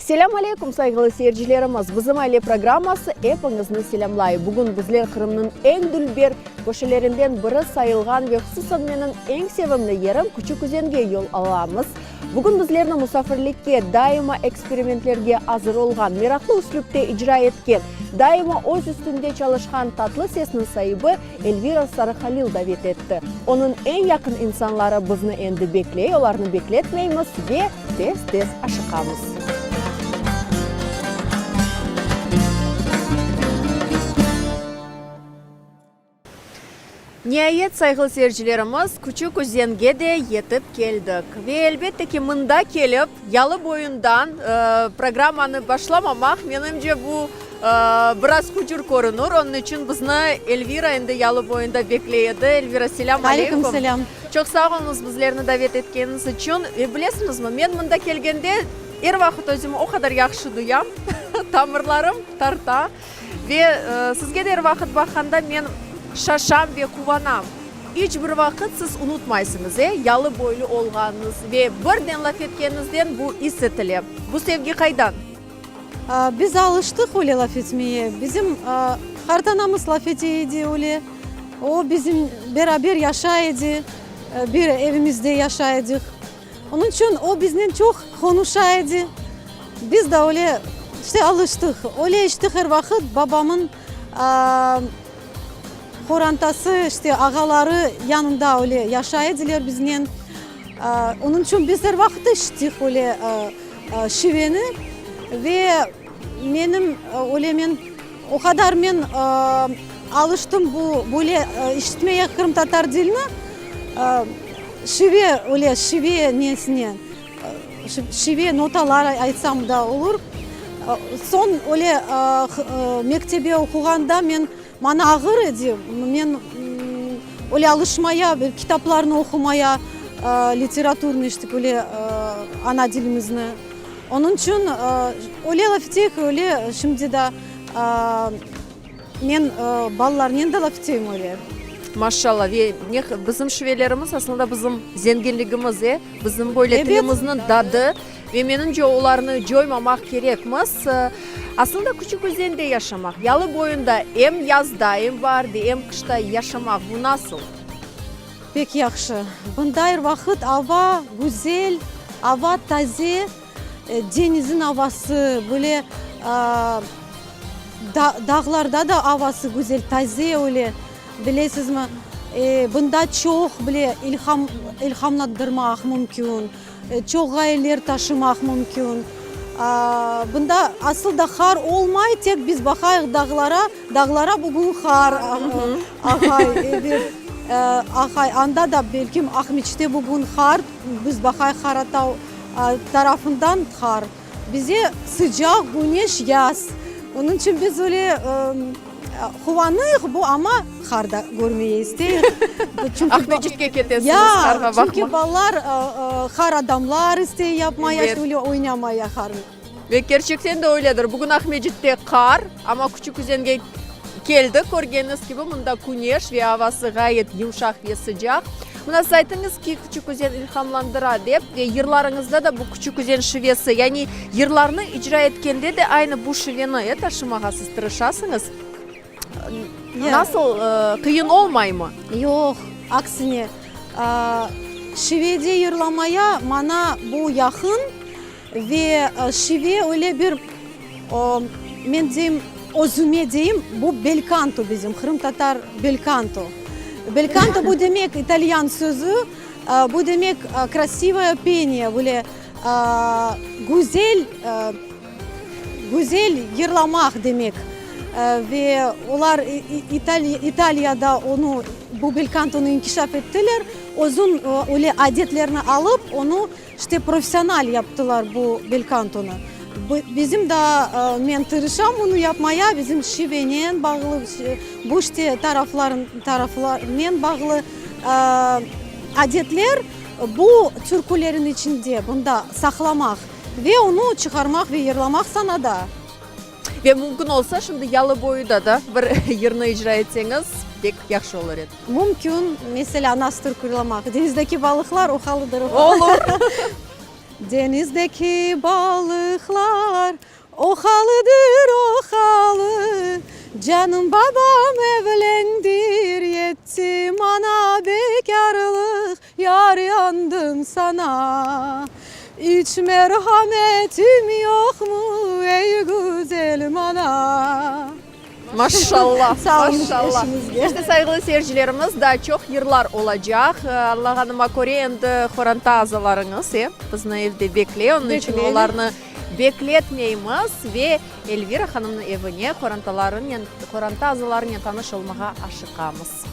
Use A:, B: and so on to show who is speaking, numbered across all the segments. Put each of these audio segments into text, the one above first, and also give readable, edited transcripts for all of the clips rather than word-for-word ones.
A: Selam aleyküm saygılı seyircilerimiz. Bizim aile programması hepinizini selamlay. Bugün bizler Kırım'ın en dülber köşelerinden biri sayılgan ve hususan menin en sevimli yerim Küçük Üzenge yol alamız. Bugün bizlerni musafirlikке, daima eksperimentlerge hazır olgan, meraklı üslupte icra etken, daima öz üstünde çalışkan tatlı sesinin sahibi Elvira Sarıhalil davet etti. Onun en yakın insanları bizni endi bekley, olarını bekletmeymiz ve tez aşıqamız. Nihayet saygılı seyircilerimiz Küçük Üzenge de yetip geldik. Ve elbette ki mında kelip yalı boyundan programını başlamamak menimce bu biraz hücur korunur. Onun için bizni Elvira endi yalı boyunda bekleyedi. Elvira selam aleyküm.
B: Selam.
A: Çok sağ olunuz bizlerini davet etkeniniz için. Bilesiniz mi? Men mında kelgende her vakit özümü o kadar yaxşı duyam. Tamirlarım tarta. Ve sizge de her vakit bakanda men şaşam ve kuvanam. Hiçbir vakit siz unutmaysınız. Yalı boylu olganınız ve birden laf etkenizden bu hissettiler. Bu sevgi kaydan?
B: Biz alıştık öyle laf etmeye. Bizim hartanamız laf edeydi öyle. O bizim beraber yaşaydı. Bir evimizde yaşaydık. Onun için o bizden çok konuşaydı. Biz de öyle işte alıştık. Öyle işte her vakit babamın korantası işte ağaları yanında öyle yaşaydılar bizden. Onun için biz her vakit içtik öyle şiveni ve benim öyle ben o kadar ben alıştım bu böyle işitmeye Kırım Tatar diline. Şive öyle şive niyesine şive notalar aytsam da olur. Son öyle mektebe okuganda ben bana ağır edi. Ben öyle alışmaya, kitaplarını okumaya, literatürünü işte öyle ana dilimizini. Onun için öyle laf ettik öyle şimdi de ben ballarının da laf ettim öyle.
A: Maşallah ve bizim şivelerimiz aslında bizim zenginliğimiz, bizim böyle dilimizin dadı ve menimce onlarını joymamak gerekmez. Aslında Küçük Üzende yaşamak, yalı boyunda hem yazda hem vardı hem kışta yaşamak bu nasıl?
B: Pek yaxşı. Bunda her vakit hava güzel, hava taze, denizin havası böyle dağlarda da havası güzel, taze öyle. Bilesiniz mi? Bunda çok böyle ilhamlandırmak mümkün, çok gayeler taşımak mümkün. Bunda aslında kar olmay tek biz bakayıq dağlara bugün kar. Ağay anda da belki Ahmet'te bugün kar, biz bakayıq Karatağ tarafından kar. Bize sıcak, güneş, yaz. Onun için biz öyle kuvanıyıq bu ama karda görmeyi isteyiz.
A: Ahmet'e ketesiniz karga bakma.
B: Çünkü ballar kar adamlar isteyi yapmaya, evet. Öyle oynamaya kar.
A: Ve gerçekten de öyledir. Bugün Ahmet'te kar ama Küçük Üzenge geldi. Görgeniz gibi bunda güneş ve havası gayet yumuşak ve sıcak. Buna siz aytınız ki Küçük Üzen ilhamlandıra deyip ve yırlarınızda da bu Küçük Üzen şivesi yani yırlarını icra etkende de aynı bu şiveni taşımağa siz tırışasınız. Nasıl kıyın olmay mı?
B: Yok, aksine şivede yırlamaya bana bu yakın ve şive öyle bir ben diyeyim özüme diyeyim bu belcanto bizim Kırım Tatar belcanto. Belcanto bu demek İtalyan sözü, bu demek красивое pение böyle güzel yırlamak demek. Ve onlar İtalya'da onu bu belcantonu inkişaf ettiler. Uzun öyle adetlerini alıp onu işte profesyonel yaptılar bu belcantonu. Bizim de men tırışam bunu yapmaya bizim şivenin bağlı bu işte taraflarının bağlı adetler bu türkülerin içinde bunda saklamak ve onu çıkarmak ve yırlamak sanada.
A: Ve mümkün olsa şimdi yalı boyuda da bir yırını icra etseniz pek yaxşı olur edi.
B: Mümkün. Mesela nasıl türkülamak? Denizdeki balıklar okalıdır.
A: Olur.
B: Denizdeki balıklar ohalıdır ohalı. Canım babam evlendir yetti bana bekarlık. Yar yandım sana. Hiç merhametim yok mu ey güzel bana?
A: Maşallah,
B: Sağ olun,
A: maşallah.
B: eşinizge.
A: İşte saygılı seyircilerimiz daha çok yıllar olacak. Allah'ıma koru endi xorantazalarınız bizni evde bekliyor. Onun için
B: Bekleyelim.
A: onlarını bekletmeyimiz ve Elvira Hanım'ın evine xorantazalarıyla tanışılmağa aşıqamız.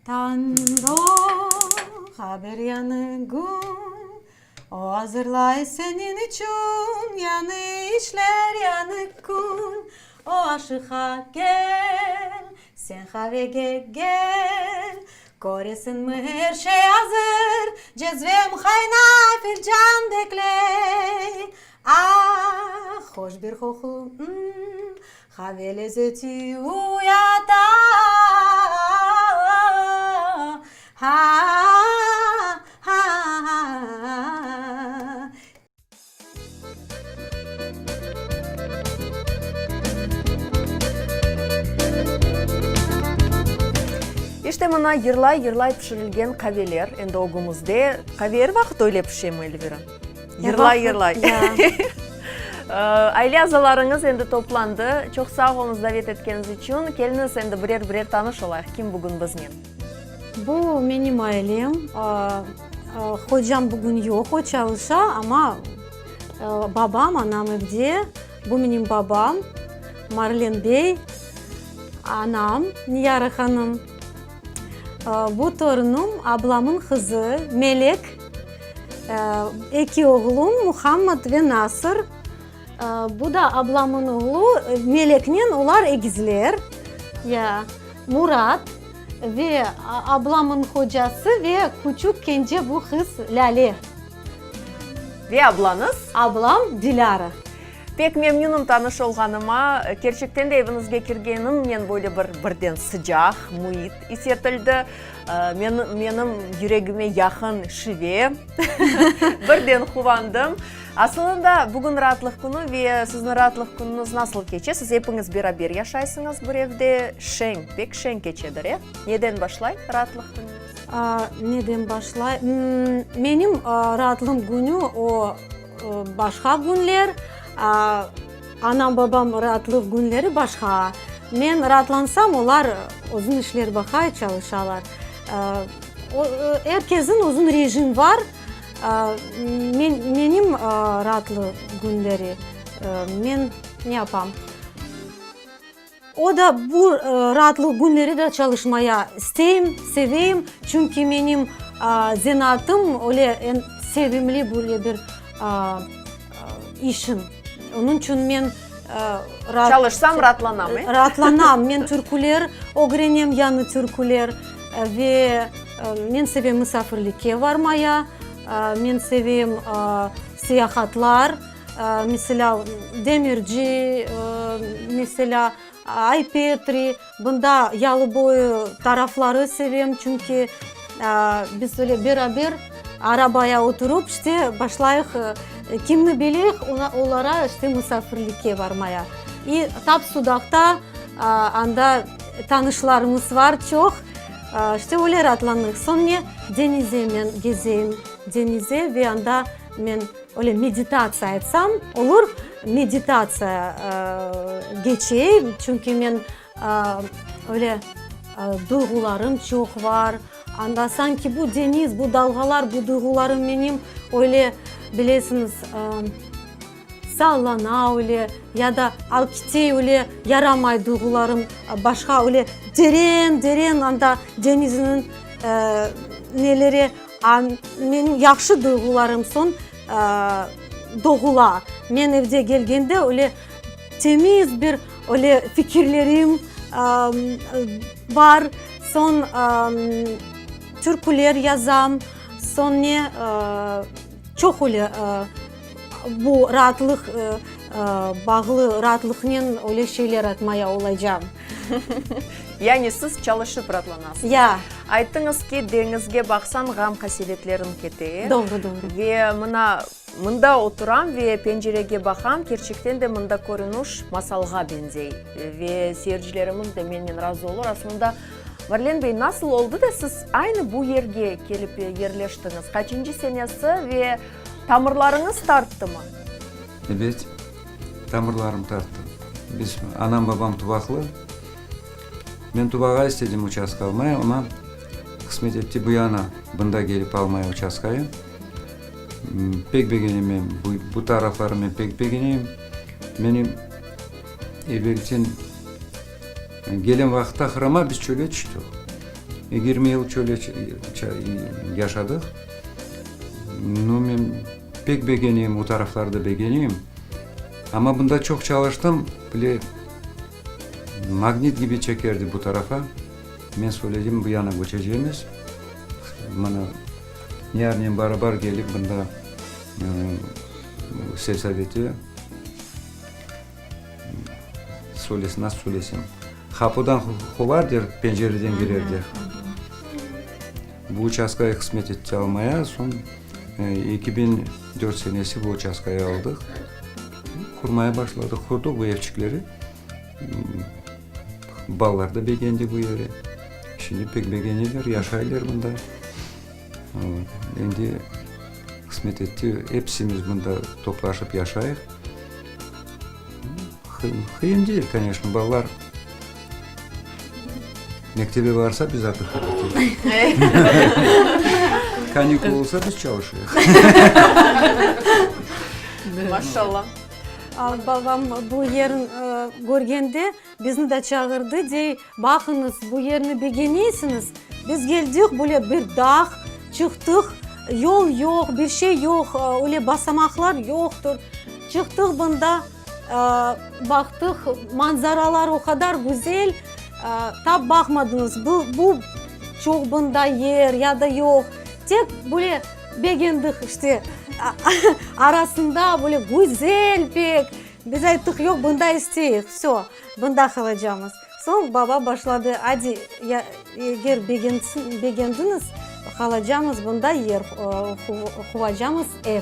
B: Tango haber yanı gün o hazırlay senin için yanı işler yanı gün o aşığa gel sen havege gel koresin mi her şey hazır cezvem kaynay filcan dekley ah hoş bir koku have lezzeti uyata ha ha ha.
A: İşte bana yırlay pişirilgen kaveler. Endi ogumuzda kaver vaqt öyle pişemi Elvira. Yırlay. Aile azalarınız endi toplandı. Çok sağ olunuz davet etkeniz için. Keliniz endi birer tanış olayıq. Kim bugün bizden?
B: Bu benim ailem. Hocam bugün yok, o çalışa ama babam, anam evde. Bu benim babam, Marlen Bey, anam, Niyara Hanım. Bu torunum, ablamın kızı Melek. İki oğlum Muhammed ve Nasır. Bu da ablamın oğlu Melek'nin onlar egizler. Ya Murat ve ablamın hocası ve küçük kence bu kız Lale.
A: Ve ablanız?
B: Ablam Dilara.
A: Pek memnunum tanış olğanıma. Gerçekten de evinizge kirgenim men böyle birden sıcak, muhit hissettildi. Benim yüreğime yakın şive. Birden kuvandım. Aslında bugün rahatlık günü ve sizin rahatlık gününüz nasıl geçer? Siz hepiniz beraber yaşaysınız bir evde. Pek şen geçedir. Neden başlay rahatlık günü?
B: Neden başlay? Benim rahatlığım günü o başka günler. Anam babam rahatlık günleri başka. Ben rahatlansam onlar uzun işler bakay çalışırlar. Herkesin uzun rejim var. Benim rahatlık günleri. Ben ne yapam? O da bu rahatlık günleri de çalışmaya seveyim. Çünkü benim zanaatım öyle en sevimli böyle bir işim. Onun için ben
A: çalışsam rahatlanam.
B: Rahatlanam. Ben türküler öğrenim, yanı türküler ve ben seviyorum misafirliğe varmaya. Ben seviyorum seyahatler. Mesela Demirci, mesela Aypetri. Bunda yalı boyu tarafları seviyorum çünkü biz öyle beraber arabaya oturup işte başlayık kimni bilir onlara işte misafirliğe varmaya. Tapsudak'ta anda tanışlarımız var çok. İşte öyle rahatlandık. Sonra denize ben gezeyim denize ve anda ben öyle meditatsiya etsem olur. Meditatsiya geçeyim çünkü ben öyle duygularım çok var. Anda sanki bu deniz, bu dalgalar, bu duygularım benim öyle bilirsiniz sallana öyle ya da alkite öyle yaramay duygularım başka öyle derin anda denizin neleri benim yaxşı duygularım son doğula. Ben evde gelgende öyle temiz bir öyle fikirlerim var. Son türküler yazam. Sonra çok öyle bu rahatlık bağlı rahatlıkla öyle şeyler atmaya olacağım.
A: Яғни сіз çalışып ратланасыз.
B: Я.
A: Айттыңыз ки деңізге бақсан ғам қасиетлерін кете.
B: Doğru.
A: Ве мында отырам, ве пенжереге бақам, керчектен де мында көрінуш масалға бензей. Ве сeyircilerimiz de менен разы olur. Aslında Marlen Bey, nasıl oldu da siz aynı bu yerге kelip yerleştiniz? Kaçıncı senesi ve tamırlarınız tarttı mı?
C: Evet, tamırlarım tarttı. Biz anam babam tubaklı. Ben tubağa istedim участка almaya ama kısmet etti bu yana bunda gelip almaya участкayı. Pek beğeneyim bu tarafları ben pek beğeneyim. Benim evvelten gelen vakitte hırama biz çöle çıktık. 20 yıl çöle yaşadık. Ben pek beğeneyim, o taraflarda beğeneyim. Ama bunda çok çalıştım. Böyle magnet gibi çekerdi bu tarafa. Ben söyledim bu yana geçeceğimiz. Bana yarın beraber gelip bunda sesaveti söylesin, nasıl söylesin. Kapıdan kovardır, pencereden girerdir. Bu участкayı kısmet etti almaya. Son 2004 senesi bu участкayı aldık. Kurmaya başladık, kurduk bu evçikleri. Ballar da beğendi bu yeri. Şimdi pek beğenirler, yaşayırlar bunda. Şimdi kısmet etti, hepsimiz bunda toplaşıp yaşayır. Kıyım değil, конечно, ballar mektebi varsa biz artık kanikul olsa biz çalışıyoruz.
A: Maşallah.
B: Babam bu yerin görgende bizni de çağırdı. Dey, bakınız bu yerini beğenirsiniz. Biz geldik böyle bir dağ çıktık. Yol yok, bir şey yok. Öyle basamaklar yoktur. Çıktık bunda baktık manzaralar o kadar güzel. Tab bakmadınız. Bu çok bunda yer ya da yok. Tek böyle beğendik işte. Arasında böyle güzel pek. Biz ayttık yok bunda isteyik. Все, bunda kalacağımız. Son baba başladı. Hadi eğer beğendiniz kalacağımız bunda yer. Kuracağımız ev.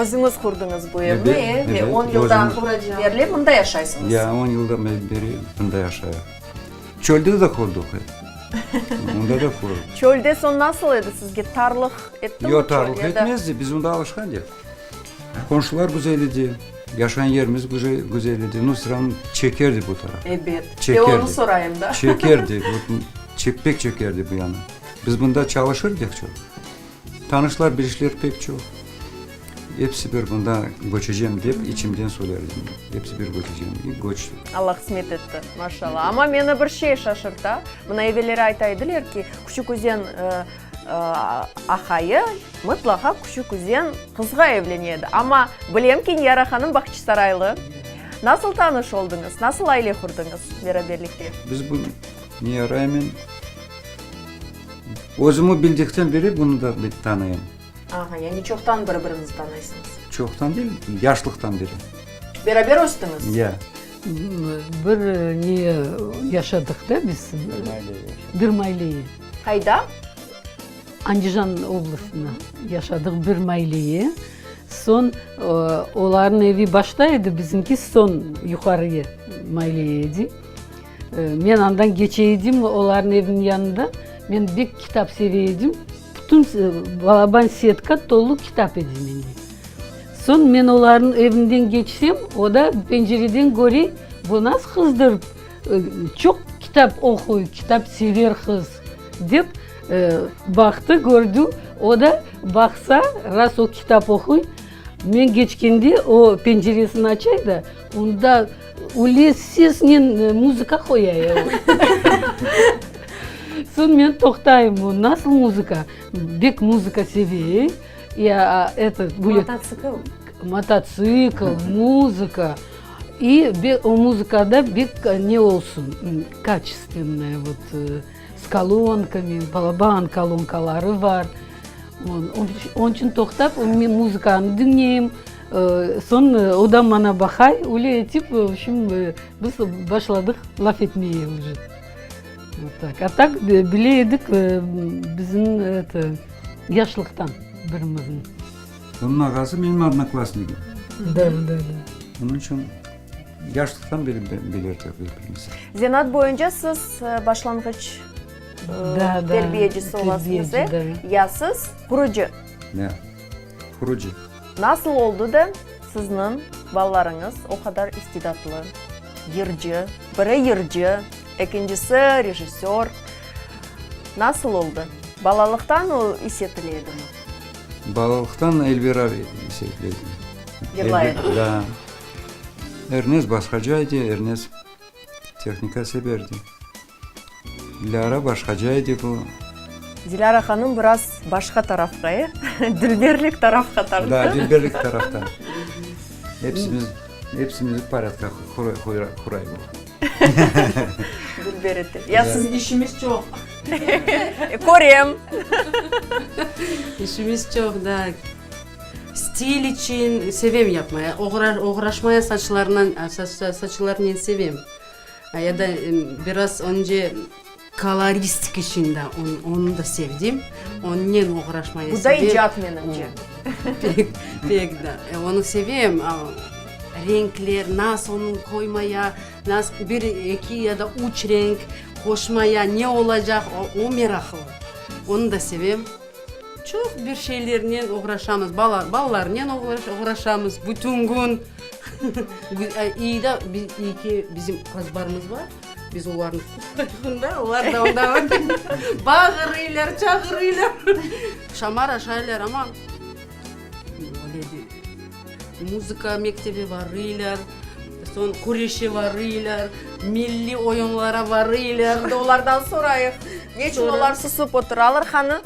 A: Özünüz kurdunuz bu evi
C: Evet,
A: ve
C: evet,
A: 10 yıldan
C: özümüz.
A: beri bunda yaşaysınız.
C: Ya 10 yıldan beri bunda yaşayır. Çölde de kurduk. Bunda da kurduk.
A: Çölde son nasıl idi sizge? Tarlık etti mi?
C: Yok tarlık
A: çöl ya da-
C: etmezdi. Biz bunda alışkandık. Komşular güzel idi. Yaşayan yerimiz güzel idi. Nusran çekerdi bu taraf.
A: Evet.
C: Çekerdi.
A: Ve onu sorayım da.
C: Çekerdi. Pek çekerdi bu yana. Biz bunda çalışırdık çok. Tanışlar, bilişler pek çok. Hepsi bir bunda göçeceğim deyip içimden söylerdim. Hepsi bir göçeceğim deyip göçtü.
A: Allah kısmet etti maşallah. Ama meni bir şey şaşırttı. Buna evvelleri aytaydılar ki küçük üzen ahayı mutlaka küçük üzen kızga evleniydi. Ama bilem ki Yara Hanım Bakçısaraylı. Nasıl tanış oldunuz? Nasıl aile kurdunuz beraberlikte?
C: Biz bu niye rağmen özümü bildikten beri bunu da bir tanıyım.
A: Aha, yani çoktan birbirinizi tanıyorsunuz.
C: Çoktan değil, yaşlıktan beri.
A: Beraber östünüz.
C: Ya.
D: Bir niye yaşadık da biz? Birmayli'yi.
A: Hayda?
D: Andijan oblasına yaşadık Birmayli'yi. Son onların evi baştaydı, bizimki son yukarıya Mayli'ydi. Ben andan geçeydim onların evinin yanında. Ben bir kitap seviydim. Bütün balaban setka dolu kitap edindim. Son ben onların evinden geçsem, o da pencereden göre bu nasıl kızdır, çok kitap okuyor, kitap sever kız deyip baktı, gördü. O da baksa, ras o kitap okuyor. Ben geçkende o penceresini açaydı, onda öyle sesle müzika koyuyor. Son ben toktayım, bu nasıl müzika? Bek müzika seviyor. Ya это будет мотоцикл, музыка. И о музыкада бек не olsun, качественная, вот с колонками, балабан колонкалары var. Onun için toktap, müzikаны dinleyeyim. Son o da bana bakay, öyle etip, şimdi biz başladık laf etmeye уже. Вот так. А так билейдик bizim это yaşlıktan birimizin.
C: Onun ağası benim одноклассникім.
D: Да.
C: Onun için yaşlıktan beri bilirdik birbirimizi.
A: Зенат боюнча сиз башлангыч
D: Да,
A: тербиечиси боласыз,
D: тербиечи,
A: я сиз куручу.
C: Ne? Kurucu.
A: Nasıl oldu da sizin балаларыңыз o kadar istidatlı, yırcı, biri yırcı, ikincisi rejissör. Nasıl oldu? Balalıktan o hissettiliydi mi?
C: Balalıktan Elvira hissetliydi.
A: Yırlaydı.
C: Da. Ernest başkacaydı, Ernest teknika severdi. Lara başkacaydı bu.
A: Dilara Hanım biraz başka tarafta, Dilberlik tarafta tarafta.
C: Da, Dilberlik taraftan. Hepsimizi paratka kuray bu.
A: Dilberiti. Ya siz
E: İşimiz çok.
A: koruyayım.
E: İşimiz çok da. Stil için sevim yapmaya. Uğraşmaya saçlarını sevim. Ya da biraz önce koloristik için de onu da sevdim. Onunla uğraşmayı
A: Bu da
E: sevim.
A: icat menimce.
E: Pek de. Onu sevim. Renkler, nasıl onu koymaya, nasıl bir, iki ya da üç renk koşmaya ne olacak o meraklı. Onu da sevim. Çok bir şeylerle uğraşamız, ballarla uğraşamız bütün gün. İyi de iyi ki bizim kızlarımız var. Biz onların kuyruğunda, onlar da ondan bağırıyorlar, çağırıyorlar. Şamar aşağılar ama öyle değil. Müzika mektebi varıyorlar, son kureşi varıyorlar, milli oyunlara varıyorlar.
A: Onlardan sorayıq. Neçin onlar susup oturalar? Hanı,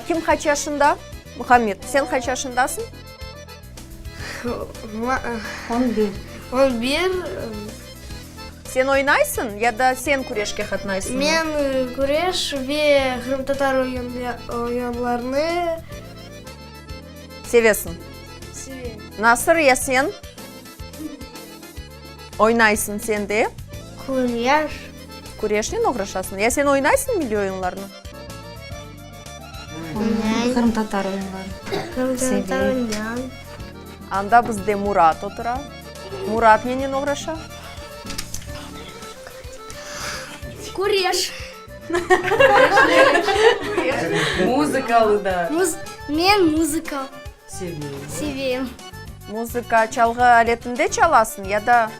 A: kim kaç yaşında? Muhammed, sen kaç yaşındasın?
F: 11.
A: Sen oynaysın ya da sen kureşke katnaysın?
F: Men güreş ve Kırım Tatar oyunlarını
A: Sevesin.
F: seviyorum.
A: Nasır ya sen? Oynaysın sen de.
F: Kuryar.
A: Kureşle uğraşasın. Ya sen oynaysın milli oyunlarını?
G: Kırım Tatar oyunları.
F: Kırım Tatar oynayan.
A: Anda bizde Murat otura. Murat neyle uğraşa?
F: Kureş.
E: Müzikalı da
F: Men muzika
E: seviyorum.
F: seviyorum.
A: Müzika çalgı aletinde çalasın ya da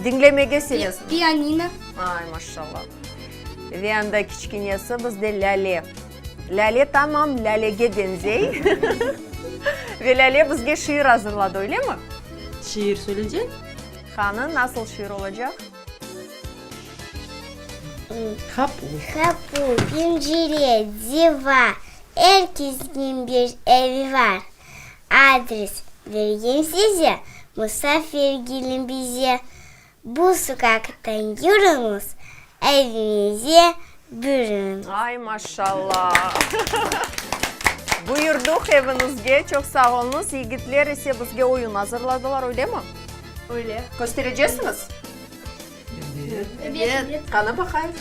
A: dinlemege sevesin.
F: Pianino.
A: Ay maşallah. Ve anda kiçkinesi bizde Lale. Lale tamam Lale'ge benzey. Ve Lale bizge şiir hazırladı öyle mi?
E: Şiir söyleyecek.
A: Hanı nasıl şiir olacak?
F: Kapı, pencere, diva, herkesin bir evi var. Adres vereyim size, misafir gelin bize. Bu sokaktan yürünüz, evinize bürün.
A: Ay maşallah. Buyurduk evinizge. Çok sağ olunuz. Yigitler ise bizge oyun hazırladılar öyle mi?
F: Öyle.
A: Göstereceksiniz.
F: Evet.
A: Kana bakayım.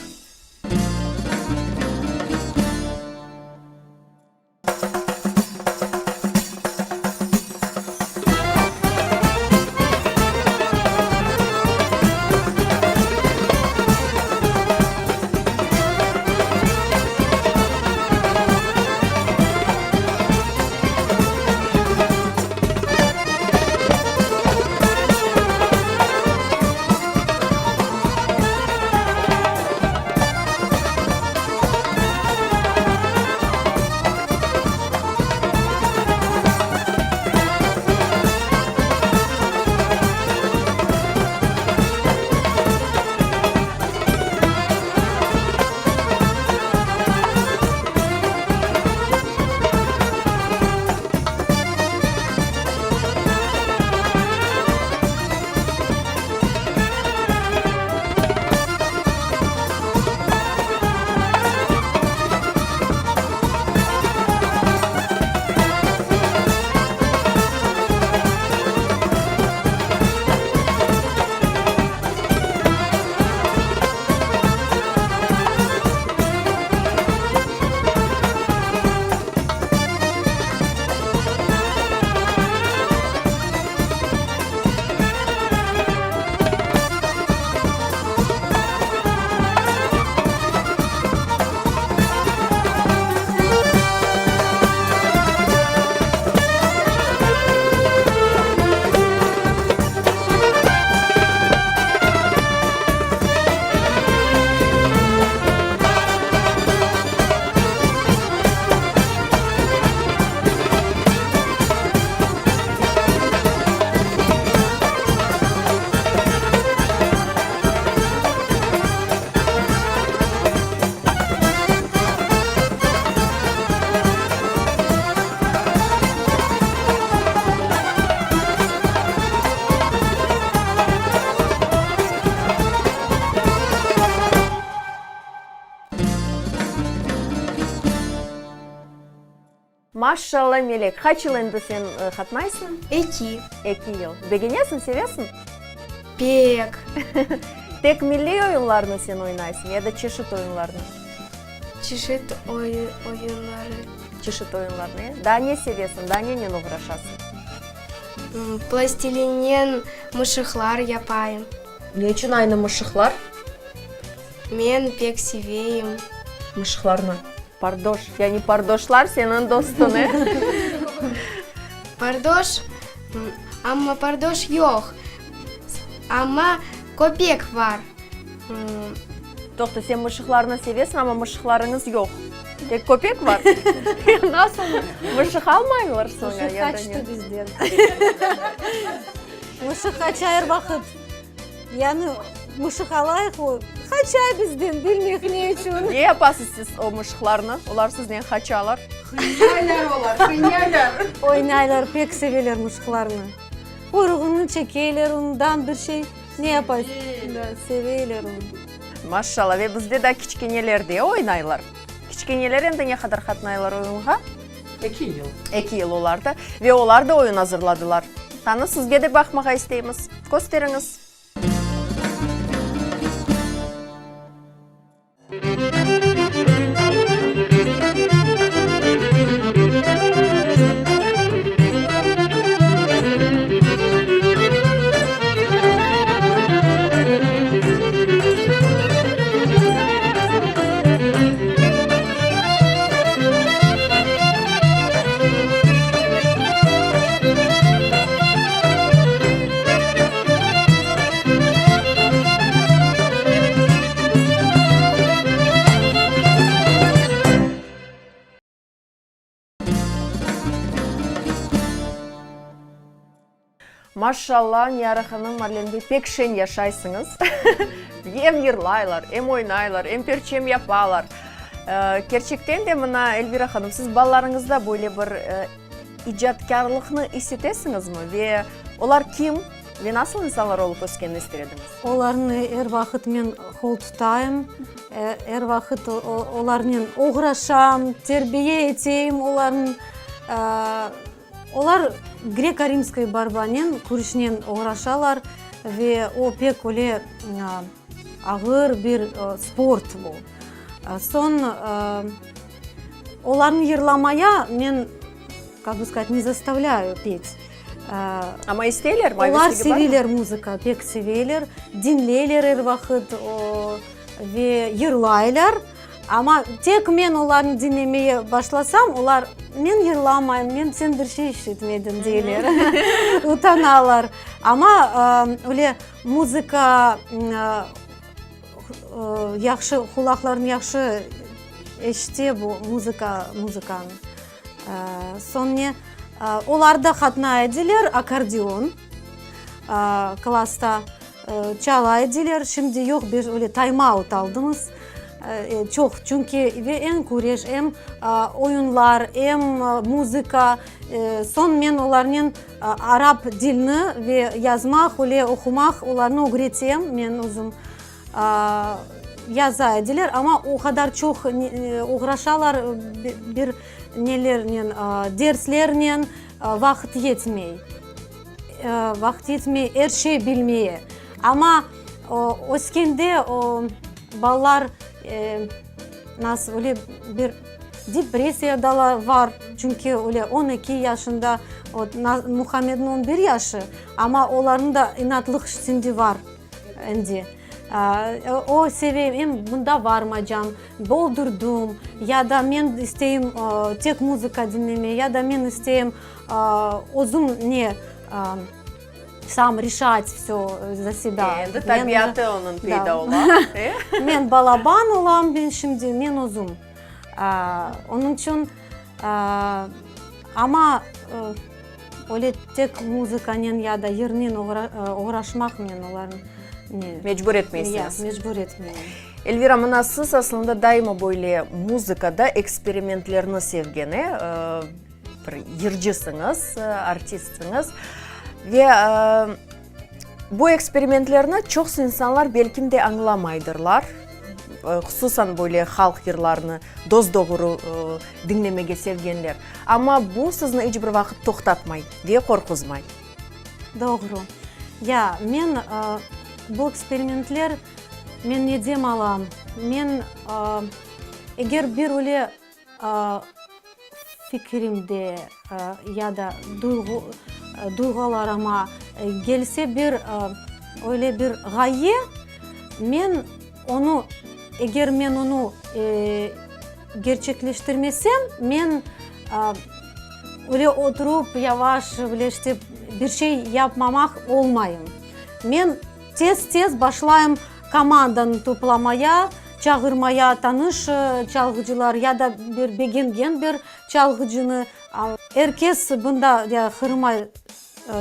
A: Машалла Мелек, kaç yıl endi sen katnaysın?
F: 2.
A: 2 yıl. Beğeniyorsun, seviyorsun?
F: Pek.
A: Tek milli oyunlarını sen oynaysın ya da çeşit oyunlarını?
F: Çeşit oyunları.
A: Çeşit oyunlarını. Daha ne seviyorsun? Daha neyle uğraşasın?
F: Plastilinen mışıklar yapayım.
A: Ne için aynı mışıklar?
F: Ben pek seveyim.
A: Mışıklarını. Pardoş. Yani pardoşlar senin dostun.
F: Pardoş ama pardoş yok. Ama köpek var.
A: Doktor sen mışıklarını seviyorsun ama mışıklarınız yok. Tek köpek var. Nasıl? Mışık almayırlar sonra
B: Muşuk
A: ya da
B: kaçtı
A: ne?
B: bizden. Muşuk kaçar vakit. Yani muşuk alayık o. Kaçar bizden bilmiyor ne için.
A: Ne yapasınız siz o mışıklarını? Onlar sizden kaçarlar.
B: Oynaylar pek seviyorlar muşuklarını. Kuyruğunu çekiyorlar ondan bir şey ne yapar? Seviyorlar onu.
A: Maşallah ve bizde de kiçkinelerde oynaylar. Kiçkineler hem ne kadar katnaylar oyunğa?
E: 2 yıl.
A: 2 yıl olardı ve onlar da oyun hazırladılar. Tanı sizge de bakmağa isteyimiz. Gösteriniz. Maşallah Niyara Hanım, Marlen Bey pek şen yaşaysınız. Hem yırlaylar, hem oynaylar, hem perçem yaparlar. Gerçekten de bana Elvira Hanım, siz ballarınızda böyle bir icatkarlıkını hissetesiniz mi? Ve onlar kim ve nasıl insanlar olup öskenini istediniz?
B: Onlarni her vakit men hol tutayım. Her vakit onlarni uğraşam, terbiye eteyim. Onlar Greko-Rimskay barbanen, kurişnen uğraşalar ve o pek öyle ağır bir sport bu. Son onlarni yırlamaya men, как бы сказать, не заставляю петь.
A: Ama isteyler mi?
B: Onlar seviyorlar müzika, pek seviyorlar. Dinleyler her vakit ve yırlaylar. Ama tek men onları dinlemeye başlasam, onlar men yırlamayım, men sen bir şey işitmedin diyorlar. Utanalar. Ama öyle müzika yaxşı, kulakların yaxşı eşite bu müzikanı. Sonra onlar da katnaydılar akordeon klasta çalaydılar. Şimdi yok bir öyle time out aldınız. Çok çünkü ve en kureş hem oyunlar hem müzika son men onların Arap dilini ve yazmak öyle okumak onlarını öğreteyim men uzun yazaydılar ama o kadar çok uğraşalar bir nelerinin derslerinin vakit yetmey her şey bilmeye ama öskende ballar nasıl öyle bir depresiyada var çünkü öyle 12 yaşında Muhammed'in 11 yaşı ama onların da inatlık şimdi var şimdi. O seviyem bunda varmayacağım, doldurdum ya da ben isteyim tek müzika dinlemeyi ya da ben isteyim özüm ne сам решать все за себя.
A: Endi tabiatı onun peyda olan.
B: Men balaban olan ben şimdi men özüm. Onun için ama öyle tek müzikanın ya da yerinin uğraşmak men onların
A: Mecbur etmeysiniz.
B: Mecbur etmeyin.
A: Elvira, mına siz aslında daima böyle müzikada eksperimentlerini sevgeni, yırcısınız, artistsiniz. Ve bu eksperimentlerini çok insanlar belki de anlamaydırlar. Hususan böyle halk yırlarını, doz doğru dinlemege sevgenler. Ama bu sizni hiç bir vakit toktatmay diye korkuzmay.
B: Doğru. Ya men bu eksperimentler men ne dem alam? Men eğer bir öyle fikrimde ya da duygularıma gelse bir öyle bir gaye, men onu eğer men onu gerçekleştirmesem, men öyle oturup yavaş böyle işte bir şey yapmamak olmayım. Men tez başlayayım komandanı toplamaya, çağırmaya tanış çalgıcılar ya da bir beğengen bir çalgıcını. Herkes bunda ya hırmay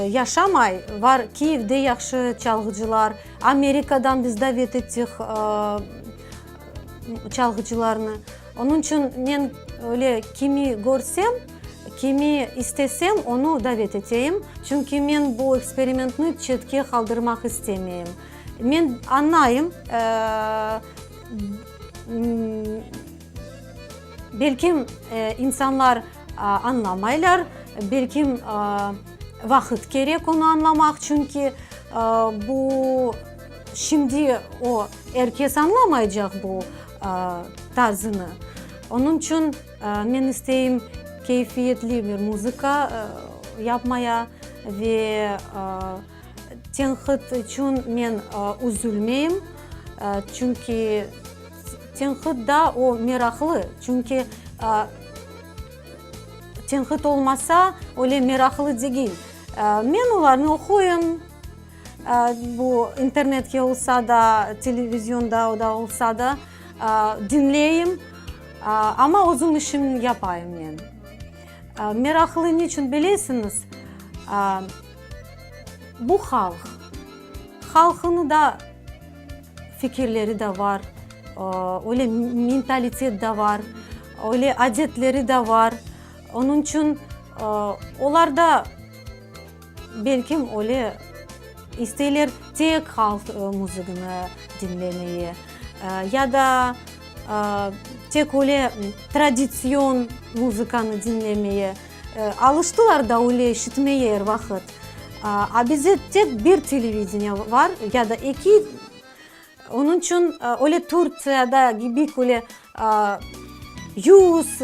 B: yaşamay. Var Kiev'de yaxşı çalgıcılar. Amerika'dan biz davet ettik çalgıcılarını. Onun için men öyle kimi görsem, kimi istesem onu davet edeyim. Çünkü men bu eksperimentini çetke kaldırmak istemeyim. Men anlayayım. Belki insanlar anlamaylar. Belki vakit gerek onu anlamak. Çünkü bu şimdi o herkes anlamayacak bu tarzını. Onun için men isteyim keyfiyetli bir müzika yapmaya ve tenhit için men üzülmeyim. Çünkü tenhit da o meraklı. Çünkü tenhit olmasa öyle meraklı değil. Men onlarını okuyum. Bu internette olsa da, televizyonda da olsa da dinleyeyim. Ama özüm işim yapayım men. Meraklı niçin bilirsiniz? Bu halk. Halkın da fikirleri de var. Öyle mentalitet de var. Öyle adetleri de var. Onun için onlar da belki öyle isterler tek halk müziğini dinlemeyi ya da tek öyle tradisyon müzikanı dinlemeye alıştılar da öyle işitmeye her vakit. Bize tek bir televizyon var ya da iki. Onun için öyle Türkiye'de gibi öyle 100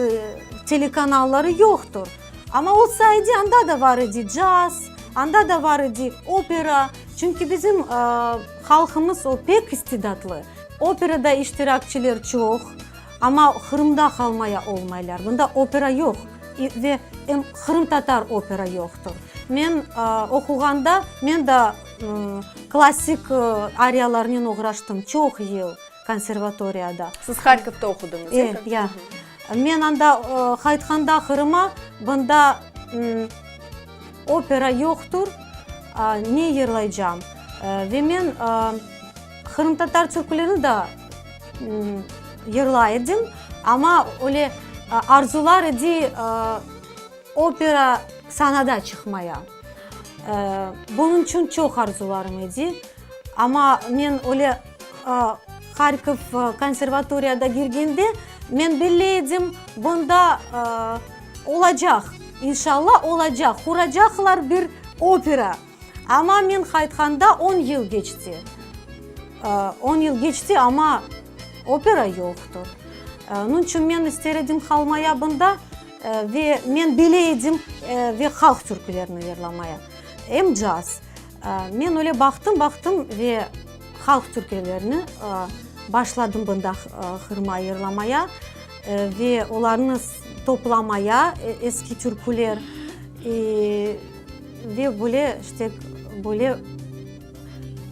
B: telekanalları yoktur. Ama olsaydı anda da var idi caz, anda da var idi opera. Çünkü bizim halkımız o pek istidatlı. Operada iştirakçılar çok ama Kırım'da kalmaya olmaylar. Bunda opera yok ve Kırım Tatar opera yoktur. Men okuganda men de klasik ariyalarla uğraştım çok yıl konservatoriyada.
A: Siz Harkiv'de okudunuz.
B: Evet, ya. Men anda kayıtkanda Kırım'a bunda opera yoktur. Ne yırlayacağım? Ve men Kırım Tatar türkülerini de yırlaydım. Ama öyle arzular idi opera sahnada çıkmaya. Bunun için çok arzularım idi. Ama men öyle Harkiv konservatoriyada girdiğimde men biliydim bunda olacak. İnşallah olacak. Kuracaklar bir opera. Ama men kayıtkanda 10 yıl geçti. 10 yıl geçti ama opera yoktur. Onun için men isterdim kalmaya bunda ve men bileydim ve halk türkülerini yırlamaya. Hem caz. Men öyle baktım ve halk türkülerini başladım bunda hırma yırlamaya ve onlarını toplamaya eski türküler ve böyle işte böyle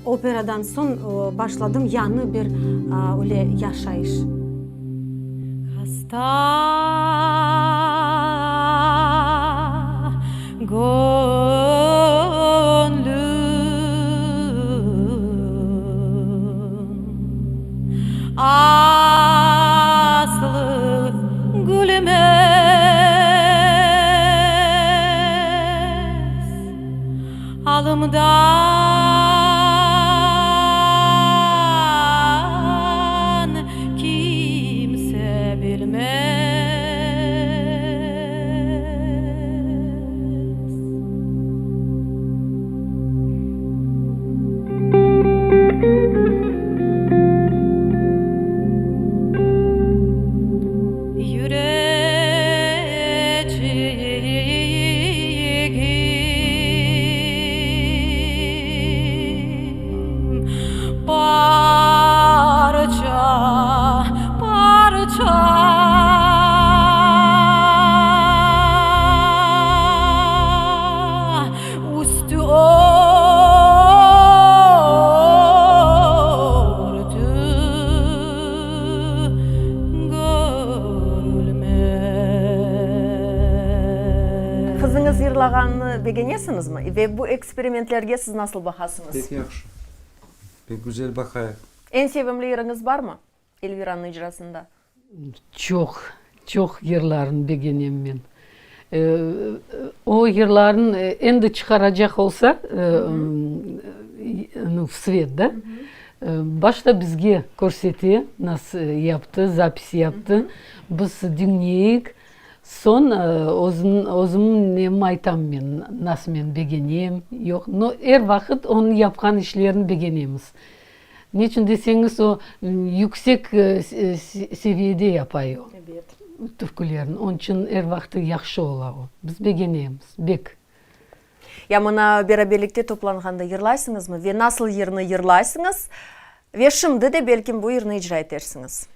B: operadan son başladım yanı bir öyle yaşayış. Hasta gönlüm aslı gülmez halımdan ki
H: parça parça üstü örtü görülmez.
A: Kızınız yırlağanını beğeniyorsunuz mu? Ve bu eksperimentlerge siz nasıl bakasınız?
C: Pek yaxşı. Pek güzel bakayıq.
A: En sevimli yeriniz var mı? Elvira'nın icrasında.
D: Çok yırlarını beğeneyim ben. O yırların endi çıkaracak olsa в свет, да? Başta bizge korseti nasıl yaptı, zapis yaptı. Biz dinleyik. Son özüm ne aytam men, nasıl men beğeneyim, yok. No her vakit onun yapkan işlerini beğenemiz. Niçin deseniz o yüksek seviyede yapıyor.
A: Evet.
D: Türkülerin. Onun için her vakit yaxşı ola o. Biz beğenemiz. Bek.
A: Ya bana beraberlikte toplanğanda yırlaysınız mı? Ve nasıl yerini yırlaysınız? Ve şimdi de belki bu yerini icra edersiniz.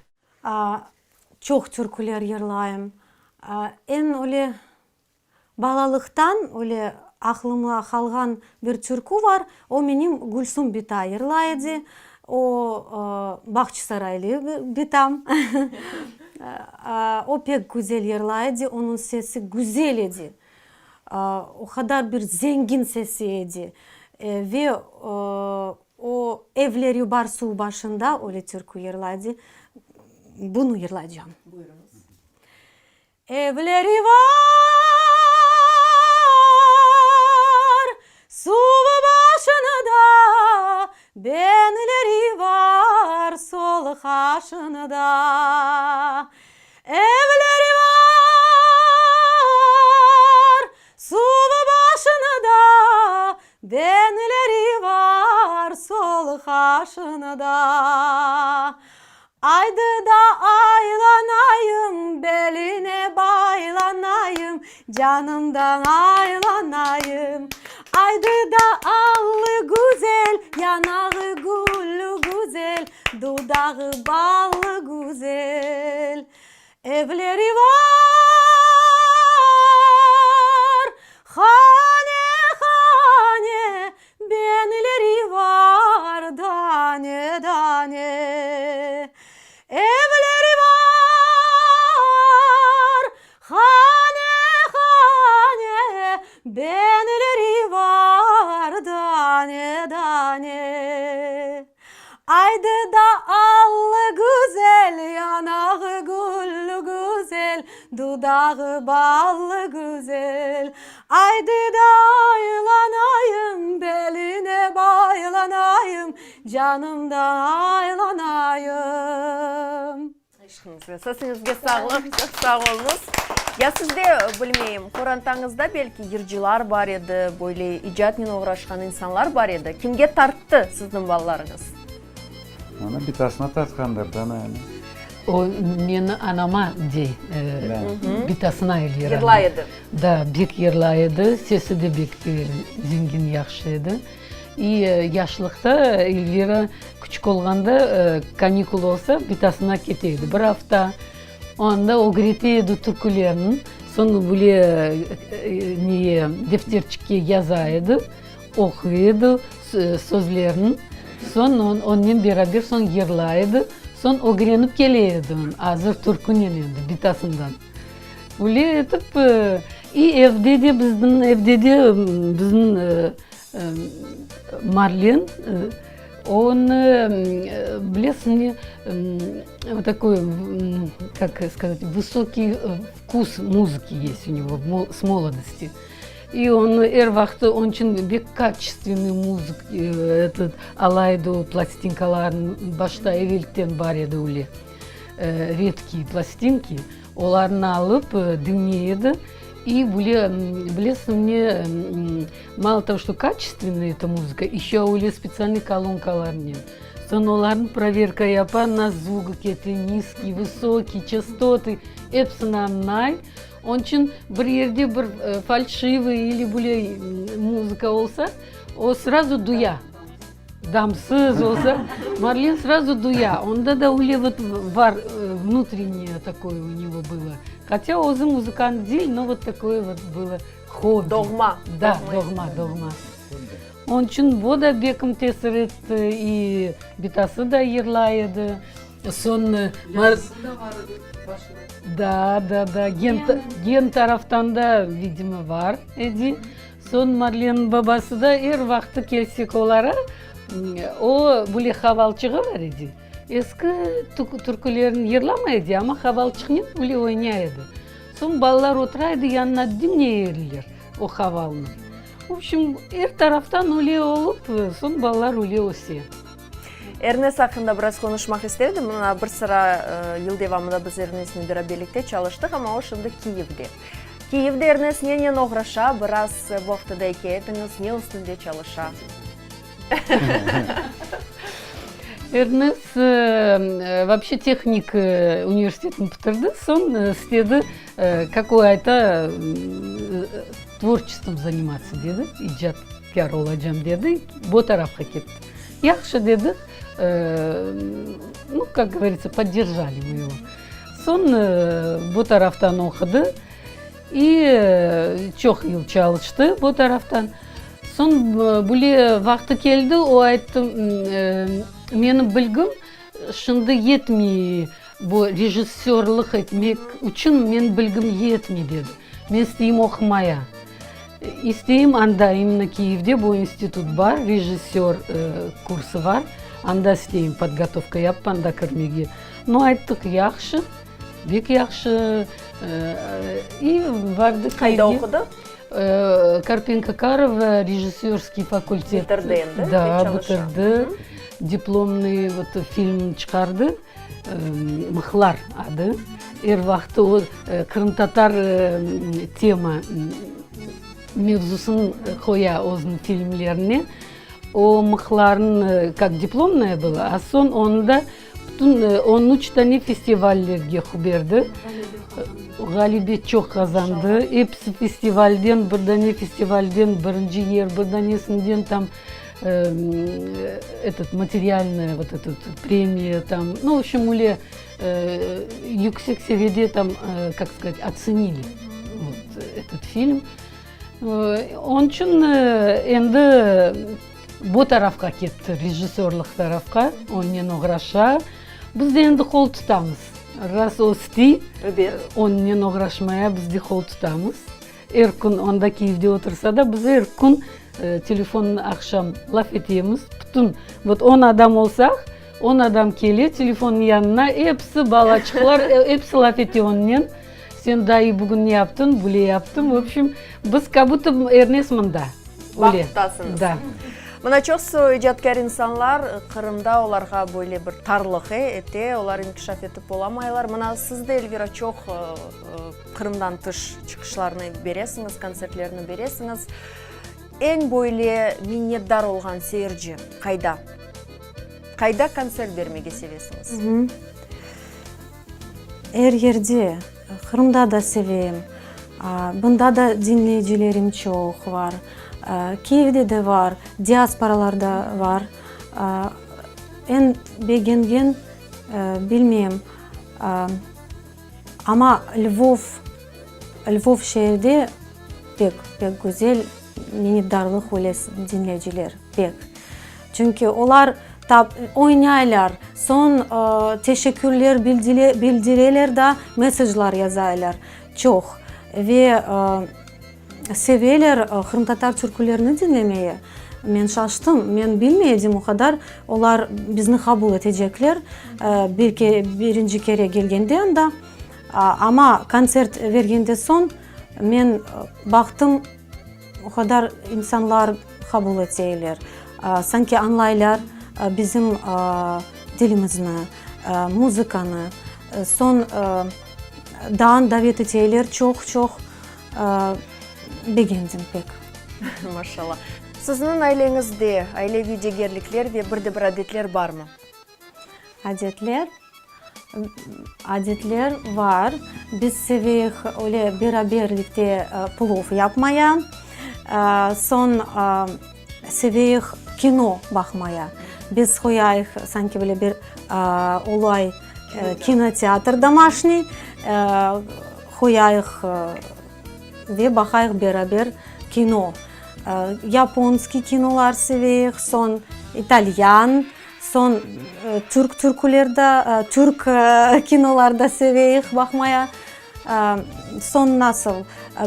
B: Çok türküler yırlayım. En öyle balalıktan öyle aklımda kalgan bir türkü var. O benim Gülsüm Bita yırlaydı. O Bahçesaraylı Bitam. O pek güzel yırlaydı. Onun sesi güzel idi. O kadar bir zengin sesiydi. Ve o evleri var su başında öyle türkü yırlaydı. Bunu yırlayacağım.
A: Buyurunuz.
B: Evleri var su başında, benleri var sol kaşında. Evleri var su başında, benleri var sol kaşında. Aydı da aylanayım, beline baylanayım, canımdan aylanayım. Aydı da allı güzel, yanağı güllü güzel, dudağı ballı güzel. Evleri var, hane hane, benleri var tane tane. Evleri var, hane hane, benleri var tane tane. Aydı da allı güzel, yanağı güllü güzel, dudağı ballı güzel. Aydı da aylanayım, beline baylanayım, canımdan aylanayım.
A: Aşkınızga, sesingizge sağlık, çok sağ olunuz. Ya sizde bilmeyeyim, Kurantаңызda belki yırcılar var edi, böyle icatмен uğraşkan insanlar var edi. Kimge tarttı sizin ballarınız?
C: Ana bitasına tartkandır da yani.
D: O meni anama dey, bitasına elvira.
A: Yırlaydı.
D: Da, bek yırlaydı, sesi de bek zengin yaxşıydı. Yaşlıkta Elvira küçük olganda kanikul olsa bitasına keteydi. Bir hafta onda ogreteydi türkülerini. Sonra böyle defterçikке yazaydı, okuydu sözlerini. Sonra onunla beraber son yırlaydı. Son ogrenip geleydi. Hazır türkünün endi bitasından. Öyle etip evde de bizim Марлен, он, блеск вот такой, как сказать, высокий вкус музыки есть у него с молодости. И он эрвахты, он очень качественный музык, этот алайду пластинкаларын башта эвеліктен бар еді өле, редкие пластинки, оларын алып dinleyеді. И білесің мне, мало того, что качественная эта музыка, еще уле специальный колонкалармен. Сон олардың проверка япа на звук кеті, низкий, высокий, частоты, эпсінамнай. Он үшін бір ерде бір фальшивый или бұле музыка олса, о сразу дуя. дамсыз olsa Марлен сразу дуя. Онда да уле вот var внутреннее такое у него было. Хотя өзі музыкант değil, но вот такое вот было хобби.
A: Догма.
D: Да, догма. Onun için bu da bekim tesir etti, и bitası da yırlaydı. Son da gen taraftan da видимо var edi. Son Marlen'in babası da her vakti kelsek olara o böyle havalçığı var edi. Eski türkülerin yırlamaydı ama havalçığını böyle oynaydı. Son ballar oturaydı yanına dinleyirler o havalını. В общем, her taraftan öyle olup son ballar öyle olsa.
A: Эрнес хакында біраз конушмак истедим. Мына бир сыра ел девамында биз Эрнестин бирабеликте чалыштык, ама ошондо Киевде. Киевде Эрнес не ограша, біраз вактыда экетиңиз, не үстүндө чалыша?
D: Эрнес вообще техник университетин бітірді, сон істеді какой-то творчеством заниматься деді, ижадкер olacağım деді, bu tarafқа кетті. Yaxşı деді, ну, как говорится, поддержали мы его. Сон bu taraftan okudu и çok yıl çalıştı bu taraftan. Son böyle vakti geldi, o aytты, benim bilgim şimdi yetmiyor bu rejissörlük etmek için, benim bilgim yetmiyor dedi. Ben isteyim okumaya. İsteyim anda именно Киевде bu institut var, rejissör kursu var. Anda isteyim подготовка yapıp anda kirmege. No ayttık yaxşı, bek yaxşı. И vardı
A: Kayda okudu?
D: Карпенко Карова, режиссерский факультет.
A: Бітірді енді?
D: Да, бітірді. Дипломный вот фильм çıkardı. Мыхлар adı. Her vakti o Kırım Tatar tema mevzusunu koya onun filmlerine. O mıhların как дипломная была, а son onda bütün 13 tane festivallerge berdi. Galibiyet çok kazandı. Hepsi festivalden, bir tane festivalden birinci yer, bir tanesinden там этот материальная вот эта премия там, ну в общем уле yüksek seviyede там, как сказать, оценили вот этот film. Onun için endi bu tarafqa ketdi, rejissörlük tarafqa, ondan uğraşa. Biz de endi qo'l tutamiz. Раз o istey, ondan uğraşmaya biz de qo'l tutamiz. Her kun onda Kiyevde otursa da biz her kun telefonun akşam laf etemiz. Bütün, вот 10 adam olsak, 10 adam geliyor telefonun yanına, hepsi balaçıklar, hepsi laf ediyor ondan. Sen dayı bugün ne yaptın, böyle yaptım. В общем, biz как будто Эрнес мында.
A: Бақыттасыңыз.
D: Да.
A: Мына чоқсы ижадкер инсанлар Кырымда оларға böyle bir тарлық ете, олар инкишаф етіп боламайлар. Мына сіз де Эльвира чоқ Кырымдан тыш чықышларыны бересіңіз, концертлеріні бересіңіз. Ең böyle миннетдар olған сейіржі қайда? Қайда концерт бермеге sevesiniz?
B: Her yerde, Kırım'da da seveyim. Bunda da dinleyicilerim çok var. Kiev'de de var, diasporalarda var. En beğendiğim bilmiyorum. Ama Lvov şehirde pek güzel minnettarlık öyle dinleyiciler pek. Çünkü onlar oynayırlar, son teşekkürler bildirirler da mesajlar yazarlar çok ve severler Kırım Tatar türkülerini dinlemeyi. Ben şaştım, ben bilmeydim o kadar. Onlar bizni kabul edecekler birinci kere geldiğinde anda. Ama konsert vergende son ben baktım o kadar insanlar kabul ediyorlar. Sanki anlayırlar bizim dilimizni, müzikanı. Son dağın davet ediyorlar çok beğendim pek.
A: Maşallah. Sizin ailеңizde ailevi degерliklер ve bir adetler var mı?
B: Adetler var. Biz seviyoruz öyle beraberlikte plov yapmaya. Son seviyoruz кино бақмая. Біз қояйық санки біле бір олай кинотеатр домашний, қояйық ve бақайық бер кино. Японский кинолар seveyik, son İtalyan, son Türk kinolarda seveyik bakmaya. Son nasıl?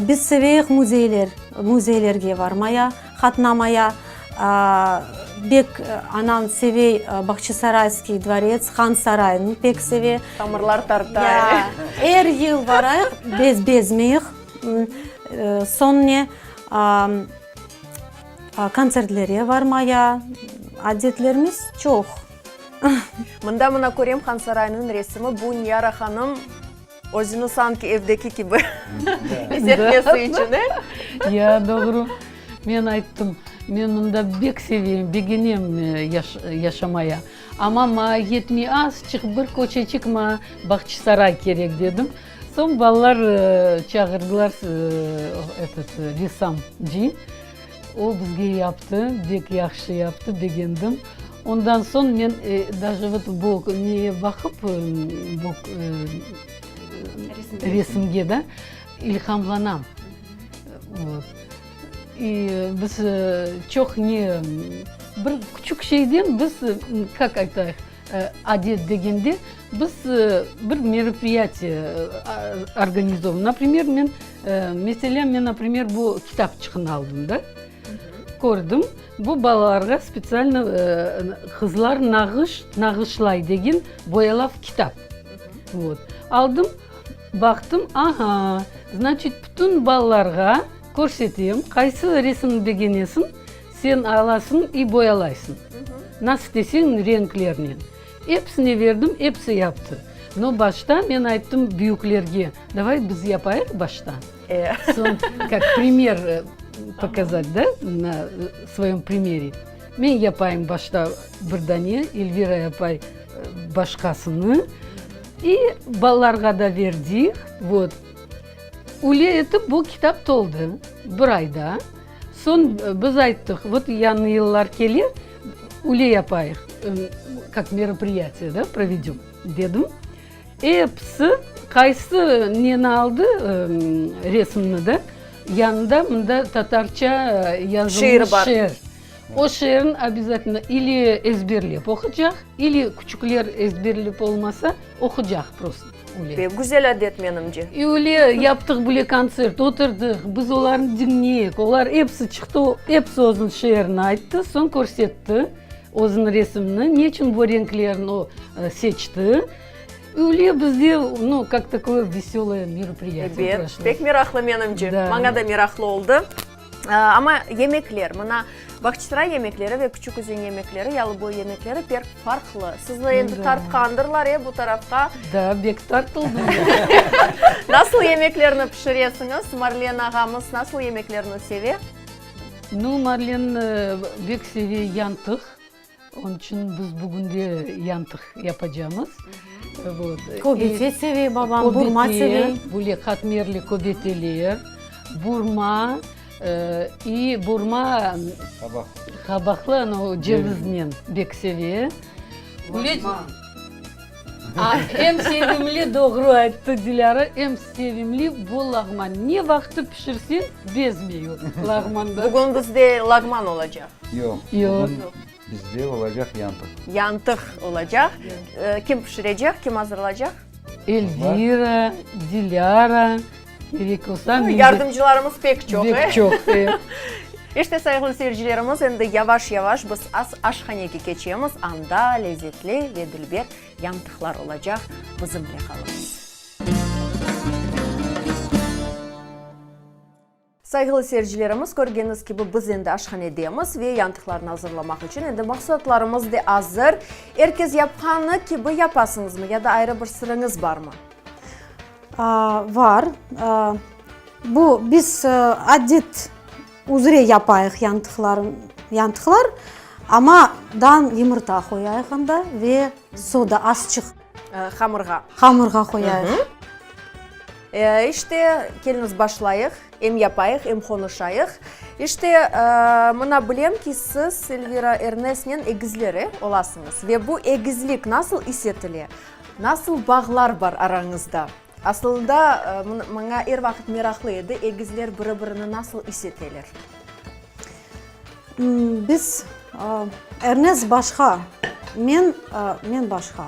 B: Biz seveyik muzeylerge varmaya, katnamaya. Bek anam sevey Bahçesarayский dворец, Хан Sarayı'nı pek sevey.
A: Тамырлар тарта.
B: Her yıl varayıq, bezmeyik. Son ne? Konsertlere varmaya, adetlerimiz çok.
A: Мында мына көрем Хан Сарайының ресімі, бұл Нияра ханым өзіні санки evdeki gibi hissetmesi için.
D: Ya doğru. Men ayттым, men mında bek seveyim, begenem yaşamaya. Ama ma yetmey az, çık bir koça çıkma, Bahçesaray gerek dedim. Son ballar çağırdılar ressamcı. O bizge yaptı, bek yaxşı yaptı, beğendim. Ondan sonra men даже вот bu neye bakıp bu resimge de ilhamlanam. Biz çok ne bir küçük şeyden biz как айтайық adet degende biz bir мероприятие организован. Например, мен, например, bu kitapçığını aldım da. Gördüm. Bu balalarga spesialni kızlar nağışlay degen boyalaf kitap. Вот. Aldım, baktım, aha, значит, bütün balalarga көрсетем, qaysı resim beğenesin, sen alasın и boyalaysın. Nasıl desin renklerini. Hepsine verdim, hepsi yaptı. Но başta men ayttım büyüklerge, давай biz yapayıq baştan. Son, как пример показать, да, на своем примере. Мен yapayım başta birdane, Elvira yapay başkasını. И балаларға да verdik. Вот. Ule etip bu kitap toldu bir ayda. Son biz ayttık, вот yanı yıllar gelir, ule yapayıq, как мероприятие, да, проведем, dedim. Hepsi qaysı neni aldı resmini de, yanında mında Tatarça yazılmış şiir. O şiirin обязательно или ezberlep okuyacak, или küçükler ezberlep olmasa okuyacak просто.
A: Güzel adet menimce.
D: Öyle yaptık böyle konsert, oturduk, biz onların dinleyik, onlar hepsi çıktı, hepsi özün şiirini ayttı, son көрсетті, özün resmini, niçin bu renklerini o seçti. Öyle bizde, ну, как такое веселое мероприятие прошло.
A: Pek meraklı menimce, bana da meraklı oldu. Ama yemekler, mına Bahçesaray yemekleri ve Küçüküzün yemekleri, Yalıboy yemekleri pek farklı. Sizler endi tartqandırlar ya bu tarafta.
D: Da, bek tartıldı.
A: Nasıl yemeklerini pişiriyorsunuz? Marlen ağamız nasıl yemeklerini seviyor?
D: Ну, Marlen bek seviyor yantık. Onun için biz bugün de yantık yapacağımız.
B: Kobete seviyor babam, burma seviyor.
D: Böyle katmerli kobeteler, burma, и burma kabaklı, o cevizden bek seviyor. Hem sevimli doğru ayttı Dilara, hem sevimli bu lağman. Ne vakti pişirsin bezmiyor lağmanda.
A: Bugün bizde lağman olacak.
C: Yok.
D: Yok.
C: Bizde olacak yantık.
A: Yantık olacak. Kim pişirecek, kim hazırlayacak?
D: Elvira, Dilara, gerek olsa
A: Yardımcılarımız pek çok.
D: pek çok.
A: İşte sayılı seyircilerimiz, şimdi yavaş yavaş biz aşhaneye geçiyoruz. Anda lezzetli ve dilber yantıklar olacak. Bizimle kalınız. Sayılı seyircilerimiz, gördüğünüz gibi biz endi aşhanedemiz ve yantıklarını hazırlamak için endi maksatlarımız da hazır. Herkes yapkanı gibi yapasınız mı ya da ayrı bir sırrınız var mı?
B: Var. Bu biz adet üzere yapayıq yantıklar ama dan yumurta koyayıq anda ve soda azıcık
A: Hamurga.
B: hamurga koyayıq.
A: İşte keliniz başlayıq, hem yapayıq, hem konuşayıq. İşte mına bilem ki siz Elvira Ernest'nin egizleri olasınız ve bu egizlik nasıl hissetili? Nasıl bağlar var aranızda? Aslında bana her vakit meraklıydı, egizler birini nasıl hissetilir?
B: Biz Ernest başka, men başka.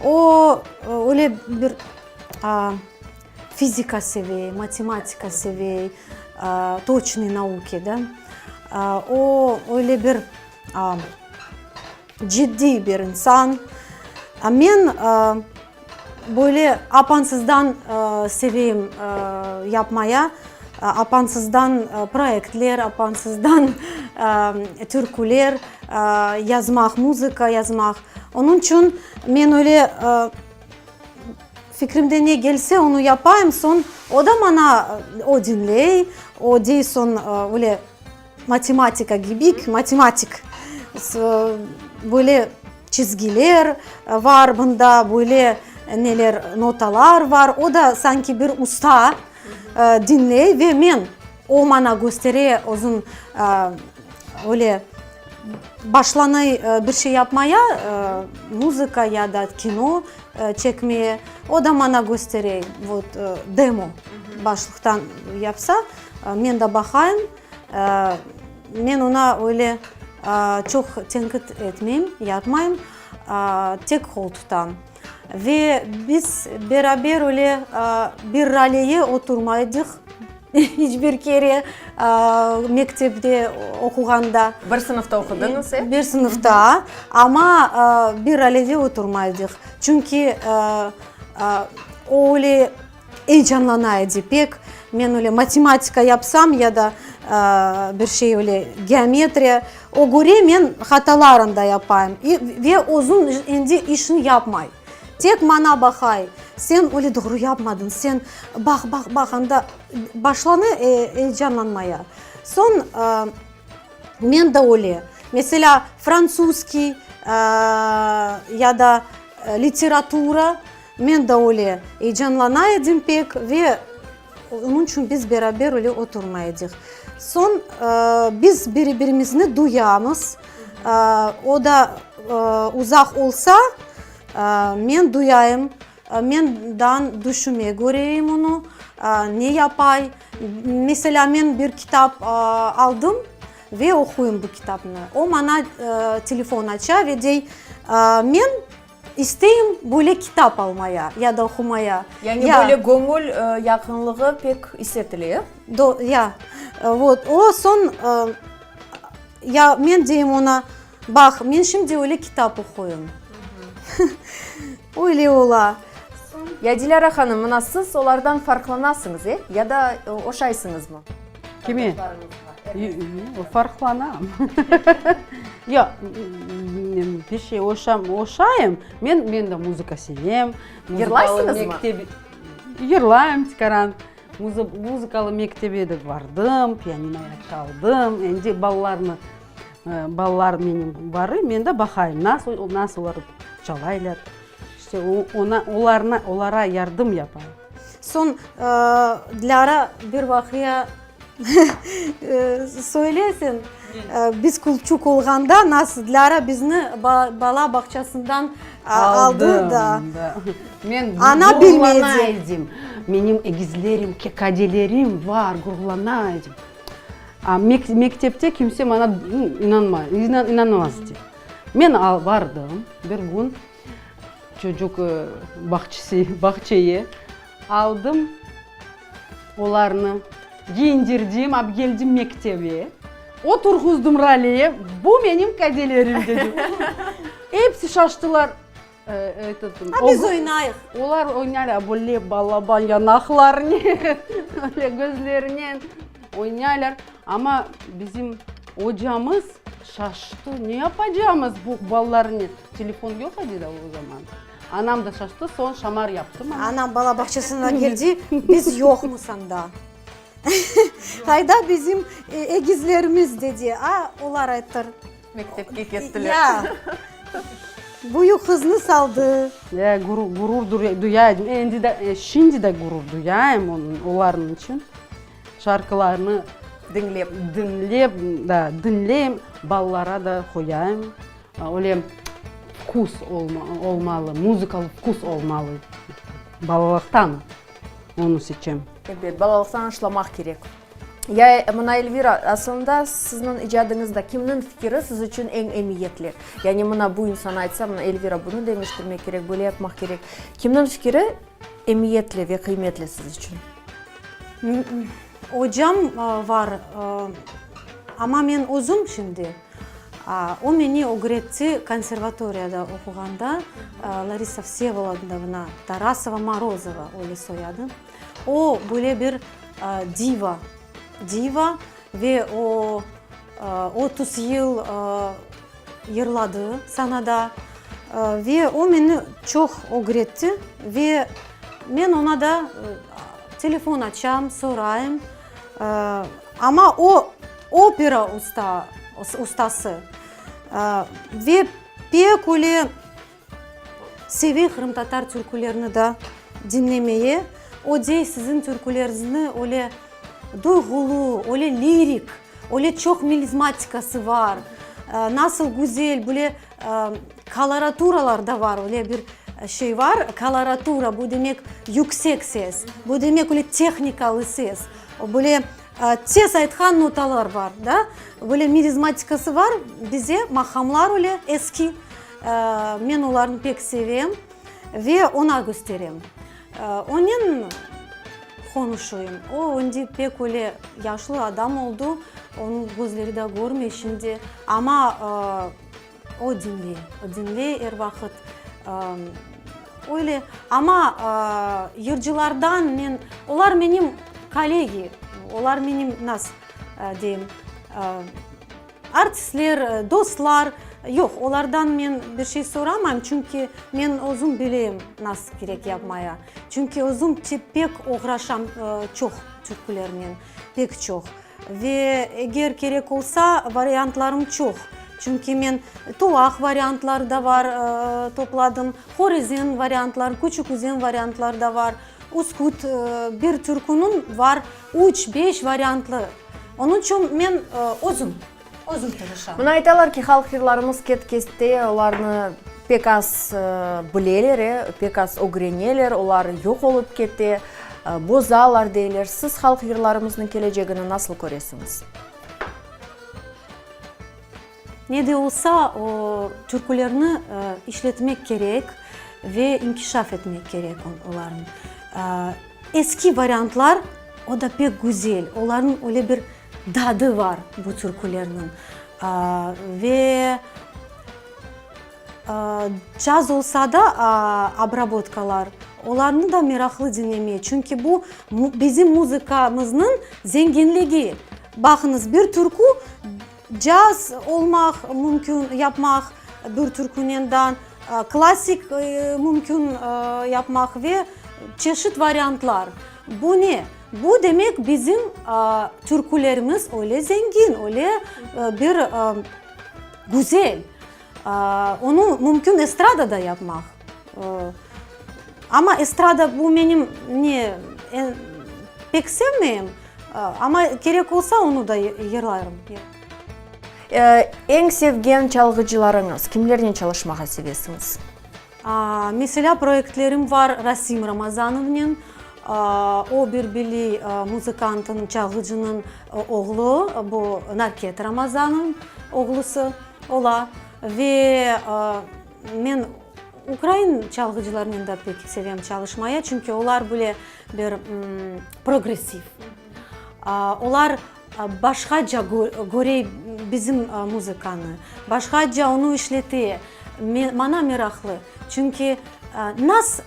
B: O öyle bir fizika seviyor, matematika seviyor, точные науки, да. O öyle bir ciddi bir insan. Ben böyle apansızdan seveyim yapmaya. Apansızdan projeler, apansızdan türküler yazmak, müzik yazmak. Onun için ben öyle fikrimde ne gelse onu yapayım, son o da bana o dinley, o değil son öyle matematika gibi, matematik böyle çizgiler var bunda, böyle neler notalar var, o da sanki bir usta dinley ve ben o bana gösteriyor uzun öyle başlanay bir şey yapmaya, müzika ya da kino çekmeye, o da bana gösteriyor, demo başlıktan yapsa, ben de bakayım, ben ona öyle çok tenkit etmeyeyim, yapmayayım, tek koltuktan. Ve biz beraber öyle bir raleye oturmaydık. Hiçbir kere mektepte okuganda.
A: Bir sınıfta okudunuz?
B: Bir sınıfta ama bir ralede oturmaydık. Çünkü öyle heyecanlanaydı pek. Ben öyle matematika yapsam ya da bir şey öyle geometri, o göre ben hatalarını da yapayım. Ve uzun indi işini yapmayı. Tek bana bakay. Sen öyle doğru yapmadın. Sen bak anda başlanı heyecanlanmaya. Son ben de öyle. Mesela Fransuzski ya da literatura ben de öyle heyecanlanaydım pek ve onun için biz beraber öyle oturmaydık. Son biz birbirimizi duyamız. O da uzak olsa ben duyayım, benden düşünmeye göreyim onu, ne yapay. Mesela ben bir kitap aldım ve okuyayım bu kitabını. O bana telefon açar ve dey, ben isteyim böyle kitap almaya ya da okumaya.
A: Yani ya, böyle gönül yakınlığı pek hissediliyor.
B: Ya, o son, ya ben diyeyim ona, bak ben şimdi öyle kitap okuyayım. Öyle ola.
A: Ya Dilara Hanım, siz onlardan farklanasınız ya da oşaysınız mı?
E: Kimi? Farklanam. Ya bir şey oşayım. Ben de müzik seveyim.
A: Yırlaysınız mı?
E: Yırlayım çıkaran. Müzikalı mektebe de vardım, pianinoya çaldım. Endi ballar benim var, ben de bakayım nasıl onlar çalaylar. İşte onlara yardım yapayım.
B: Son Dilara bir vakıya söylesin. Biz küçük olganda nasıl Dilara bizni bala bahçesinden aldı da.
E: Ben
B: ana bilmeydi.
E: Benim egizlerim, kekadelerim var, gururlanaydım. Mektepte kimse bana inanmazdı. Ben vardım bir gün çocuk bahçeye aldım onlarını giyindirdim, geldim mektebe. Oturguzdum raleye, bu benim kadelerim dedim. Hepsi şaştılar.
B: Biz oynayıq.
E: Onlar oynarlar böyle balaban yanaklarını, öyle gözlerini oynarlar. Ama bizim hocamız şaştı. Ne yapacağımız bu ballarını? Telefon yok idi o zaman. Anam da şaştı, son şamar yaptım.
B: Anam bala bahçesine geldi, biz yok mu sanda? Hayda bizim egizlerimiz dedi. Onlar aytır.
A: Mektepke gittiler.
B: Ya. büyük hızını saldı.
E: Gurur duyaydım. Şimdi de gurur duyayım onların için. Şarkılarını dinleyip ballara da koyayım. Öyle vkus olmalı, müzikal vkus olmalı. Balalıktan onu seçeyim.
A: Evet, balalıktan anışlamak gerek. Ya mına Elvira, aslında sizin icadınızda kimnin fikri siz için en emniyetli? Yani mına bu insan aytsa, mına Elvira bunu demiştirmek gerek, böyle yapmak gerek. Kimnin fikri emniyetli ve kıymetli siz için?
B: Hocam var ama ben özüm şimdi. O beni öğretti konservatoriyada okuganda Larisa Всеволодовна Tarasova Morozova öyle soyadı. O böyle bir diva ve o 30 yıl yırladı sanada ve o beni çok öğretti ve ben ona da telefon açam, sorayım. Ama o opera ustası ve pek öyle seviyor Kırım Tatar türkülerini de dinlemeyi. O değil sizin türkülerinizi öyle duygulu, öyle lirik, öyle çok milizmatikası var. Nasıl güzel böyle koloraturalar da var, öyle bir şey var. Koloratura bu demek yüksek ses, bu demek öyle teknikalı ses. Böyle tez aytkan notalar var da, böyle milizmatikası var. Bize makamlar öyle eski. Ben onları pek seviyorum ve ona göstereyim. Onun konuşuyorum. O önce pek öyle yaşlı adam oldu. Onun gözleri de görmüyor şimdi. Ama o dinliyor her vakit. Öyle ama yırcılardan onlar benim kolegi, onlar benim nasıl diyeyim artistler, dostlar yok. Onlardan ben bir şey soramam çünkü ben özüm bileyim nasıl gerek yapmaya. Çünkü özüm pek uğraşam çok türkülerle, pek çok. Ve eğer gerek olsa varyantlarım çok. Çünkü ben tuvak varyantları da var topladım, horizen varyantlar, küçük üzen varyantlar da var. Uskut bir türkünün var 3-5 varyantlı. Onun için ben özüm çalışam.
A: Mına aytalar ki halk yırlarımız ketkesте, onlarını pek az bileler, pek az öğreneler, onlar yok olup ketти, bozalar deyler. Siz halk yırlarımızın geleceğini nasıl görüyorsunuz?
B: Ne de olsa o türkülerini işletmek gerek ve inkişaf etmek gerek onların. Eski varyantlar o da pek güzel. Onların öyle bir tadı var bu türkülerinin. Ve caz olsa da abrabotkalar. Onlarını da meraklı dinlemeye. Çünkü bu bizim müzikamızın zenginliği. Bakınız bir türkü caz olmak mümkün yapmak bir türkünden klasik mümkün yapmak ve çeşit varyantlar. Bu ne? Bu demek bizim türkülerimiz öyle zengin, öyle bir güzel. Onu mümkün estradada yapmak. Ama estrada bu benim pek sevmeyeyim. Ama gerek olsa onu da yırlarım.
A: En sevgen çalgıcılarınız, kimlerle çalışmağa seviyorsunuz?
B: Mesela projelerim var Rasim Ramazanov'un. O bir birli müzikantın, çalgıcının oğlu, bu Narket Ramazan'ın oğlusu ola. Ve ben Ukrayna çalgıcılarının da pek seviyorum çalışmaya çünkü onlar böyle bir progresif. Onlar başkaca görüyor bizim müzikanı, başkaca onu işletiyor. Bana meraklı çünkü nasıl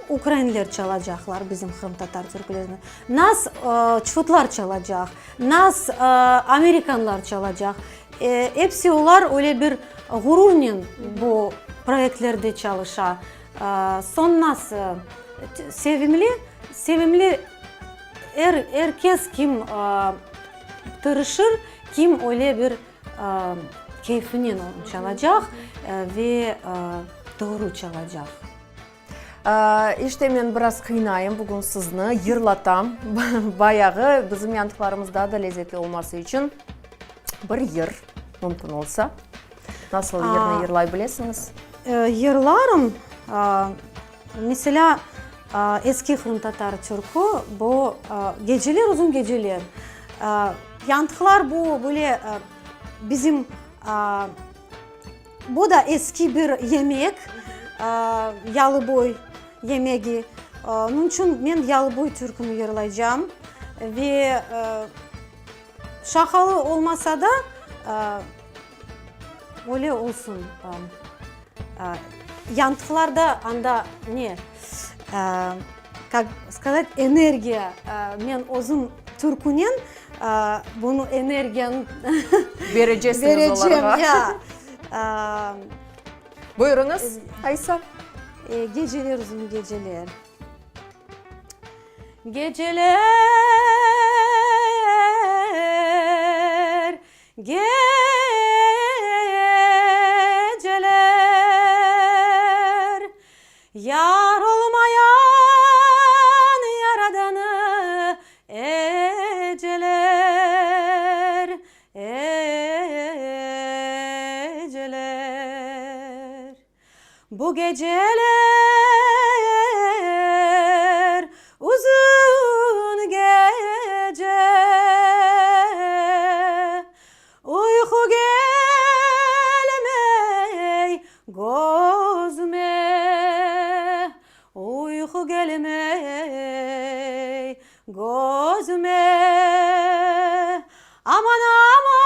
B: Ukraynalılar çalacaklar bizim Kırım Tatar türkülerini, nasıl Çufutlar çalacak, nasıl Amerikanlar çalacak. Hepsi onlar öyle bir gururla bu projelerde çalışıyor. Son nasıl sevimli herkes kim tırışır, kim öyle bir keyfinin çalacak ve doğru çalacak.
A: İşte men biraz kıynayım bugün sizni, yırlatam. Bayağı bizim yantıklarımızda da lezzetli olması için bir yır mümkün olsa. Nasıl yerini yırlay bilesiniz?
B: Yırlarım, mesela eski Kırım Tatar türkü bu geceler uzun geceler. Yantıklar bu böyle bizim bu da eski bir yemek, yalıboy yemeği. Onun için ben yalıboy türkünü yırlayacağım ve şakalı olmasa da öyle olsun. Yantıklarda anda ne? Как сказать, энергия. Men uzun türkünün bunu energiyanı
A: Vereceksiniz onlara.
B: Ya.
A: Buyurunuz Aysa.
B: Geceler uzun geceler. Geceler yar olmayan yaradanı eceler bu geceler uzun gece uyku gelmey gözüme uyku gelmey gözüme aman aman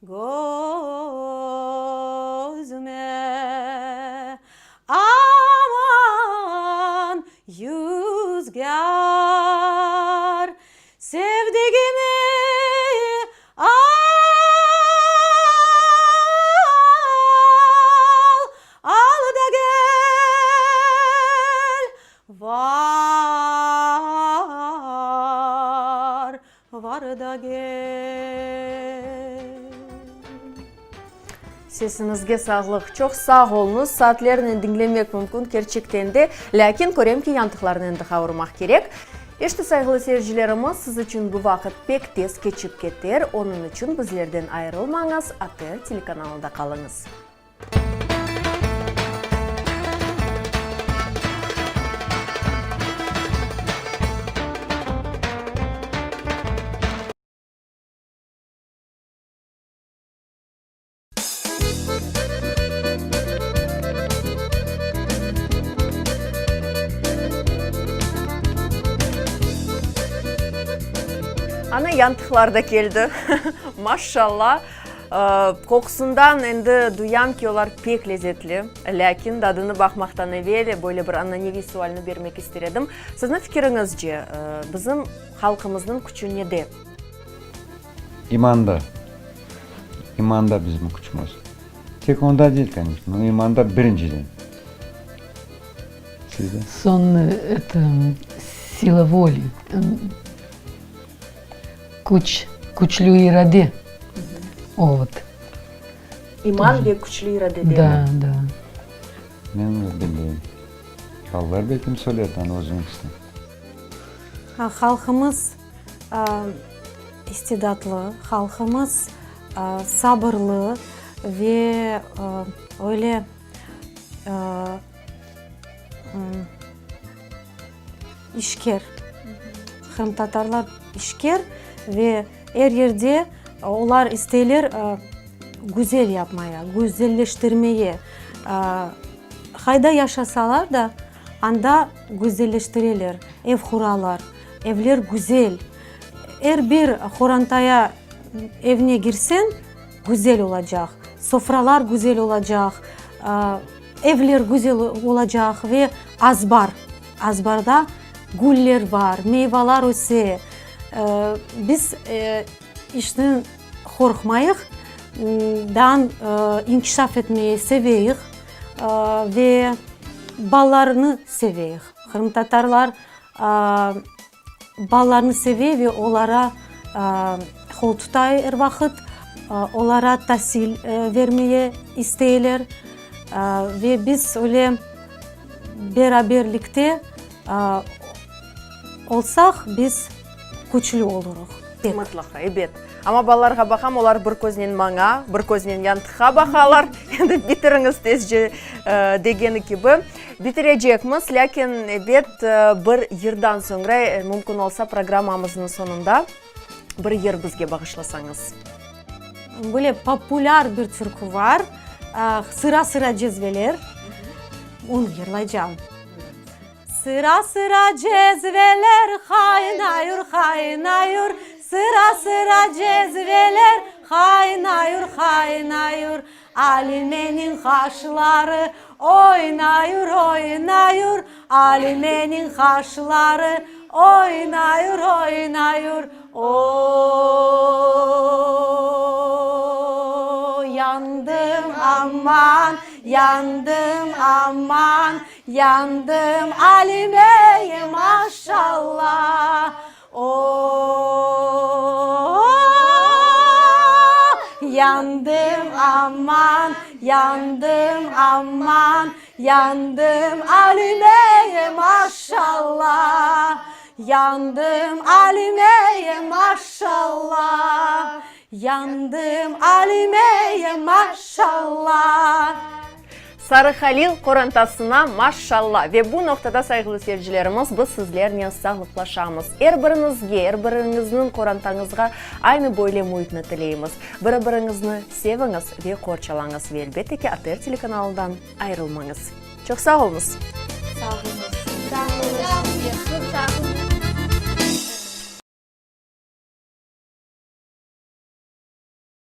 B: gözüme aman rüzgar sevdiğimi al da gel var da gel.
A: Sesinizge sağlık. Çok sağ olunuz. Saatlerini dinlemek mümkün gerçekten de. Lakin görem ki yantıklarını endi kavurmak gerek. İşte saygılı seyircilerimiz, siz için bu vakit pek tez geçip keter. Onun için bizlerden ayrılmanız, ATR telekanalında kalınız. Ana yantıklar da geldi. Maşallah. Kokusundan endi duyam ki onlar pek lezzetli. Lakin tadını bakmaktan evvel böyle bir annevi sualını vermek istedim. Sizin fikrinizce bizim halkımızın gücü nede?
C: İmanda. İmanda bizim gücümüz. Tek onda değil, конечно, но imanda birinciden. Sizde?
D: Сон – это сила воли, кучлю ираде. Вот.
A: İman ve güçlü irade değil mi?
D: Да, да.
C: Ben öyle bileyim. Hallar belki söylerden özüm işte.
B: Halkımız istidatlı, halkımız sabırlı ve öyle işker. Kırım Tatarlar işker ve her yerde onlar isterler güzel yapmaya, güzelleştirmeye. Hayda yaşasalar da anda güzelleştirirler. Ev kurarlar, evler güzel. Her bir horantaya evine girsen güzel olacak. Sofralar güzel olacak. Evler güzel olacak ve azbar. Azbarda güller var, meyveler öse. Biz işten korkmayız. Dan inkişaf etmeyi seviyoruz ve ballarını seviyoruz. Kırım Tatarlar ballarını seviyor ve onlara Holtutay er vakit onlara tahsil vermeye isteyler ve biz öyle beraberlikte olsak biz güçlü oluruz.
A: Mutlaka, evet. Ama ballarga bakam, olar bir közünен manga, bir közünен yantığa bakalar. Endi bitiriniz tezce degeni gibi. Bitirecekmiz, lakin evet bir yıldan sonra mümkün olsa programmamızın sonunda bir yer bizge bağışlasanız.
B: Böyle popüler bir türkü var. Sıra sıra cezveler. Onu yırlayacağım. Sıra sıra cezveler kaynayır kaynayır. Sıra sıra cezveler kaynayır kaynayır. Alime'nin kaşları oynayır oynayır. Alime'nin kaşları oynayır oynayır. Yandım aman, yandım aman, yandım Alime'ye maşallah. Yandım aman, yandım aman, yandım Alime'ye maşallah. Yandım Alime'ye maşallah. Yandım Alime'ye maşallah.
A: Sarı Halil korantasına maşallah ve bu noktada saygılı seyircilerimiz biz sizlerle sağlıklaşamız. Birinizin korantanızga aynı böyle muhitini tileyimiz. Birbirinizni seviniz ve korçalanız ve elbette ki ATR telekanalından ayrılmanız. Çok sağ olunuz.
B: Sağ olun.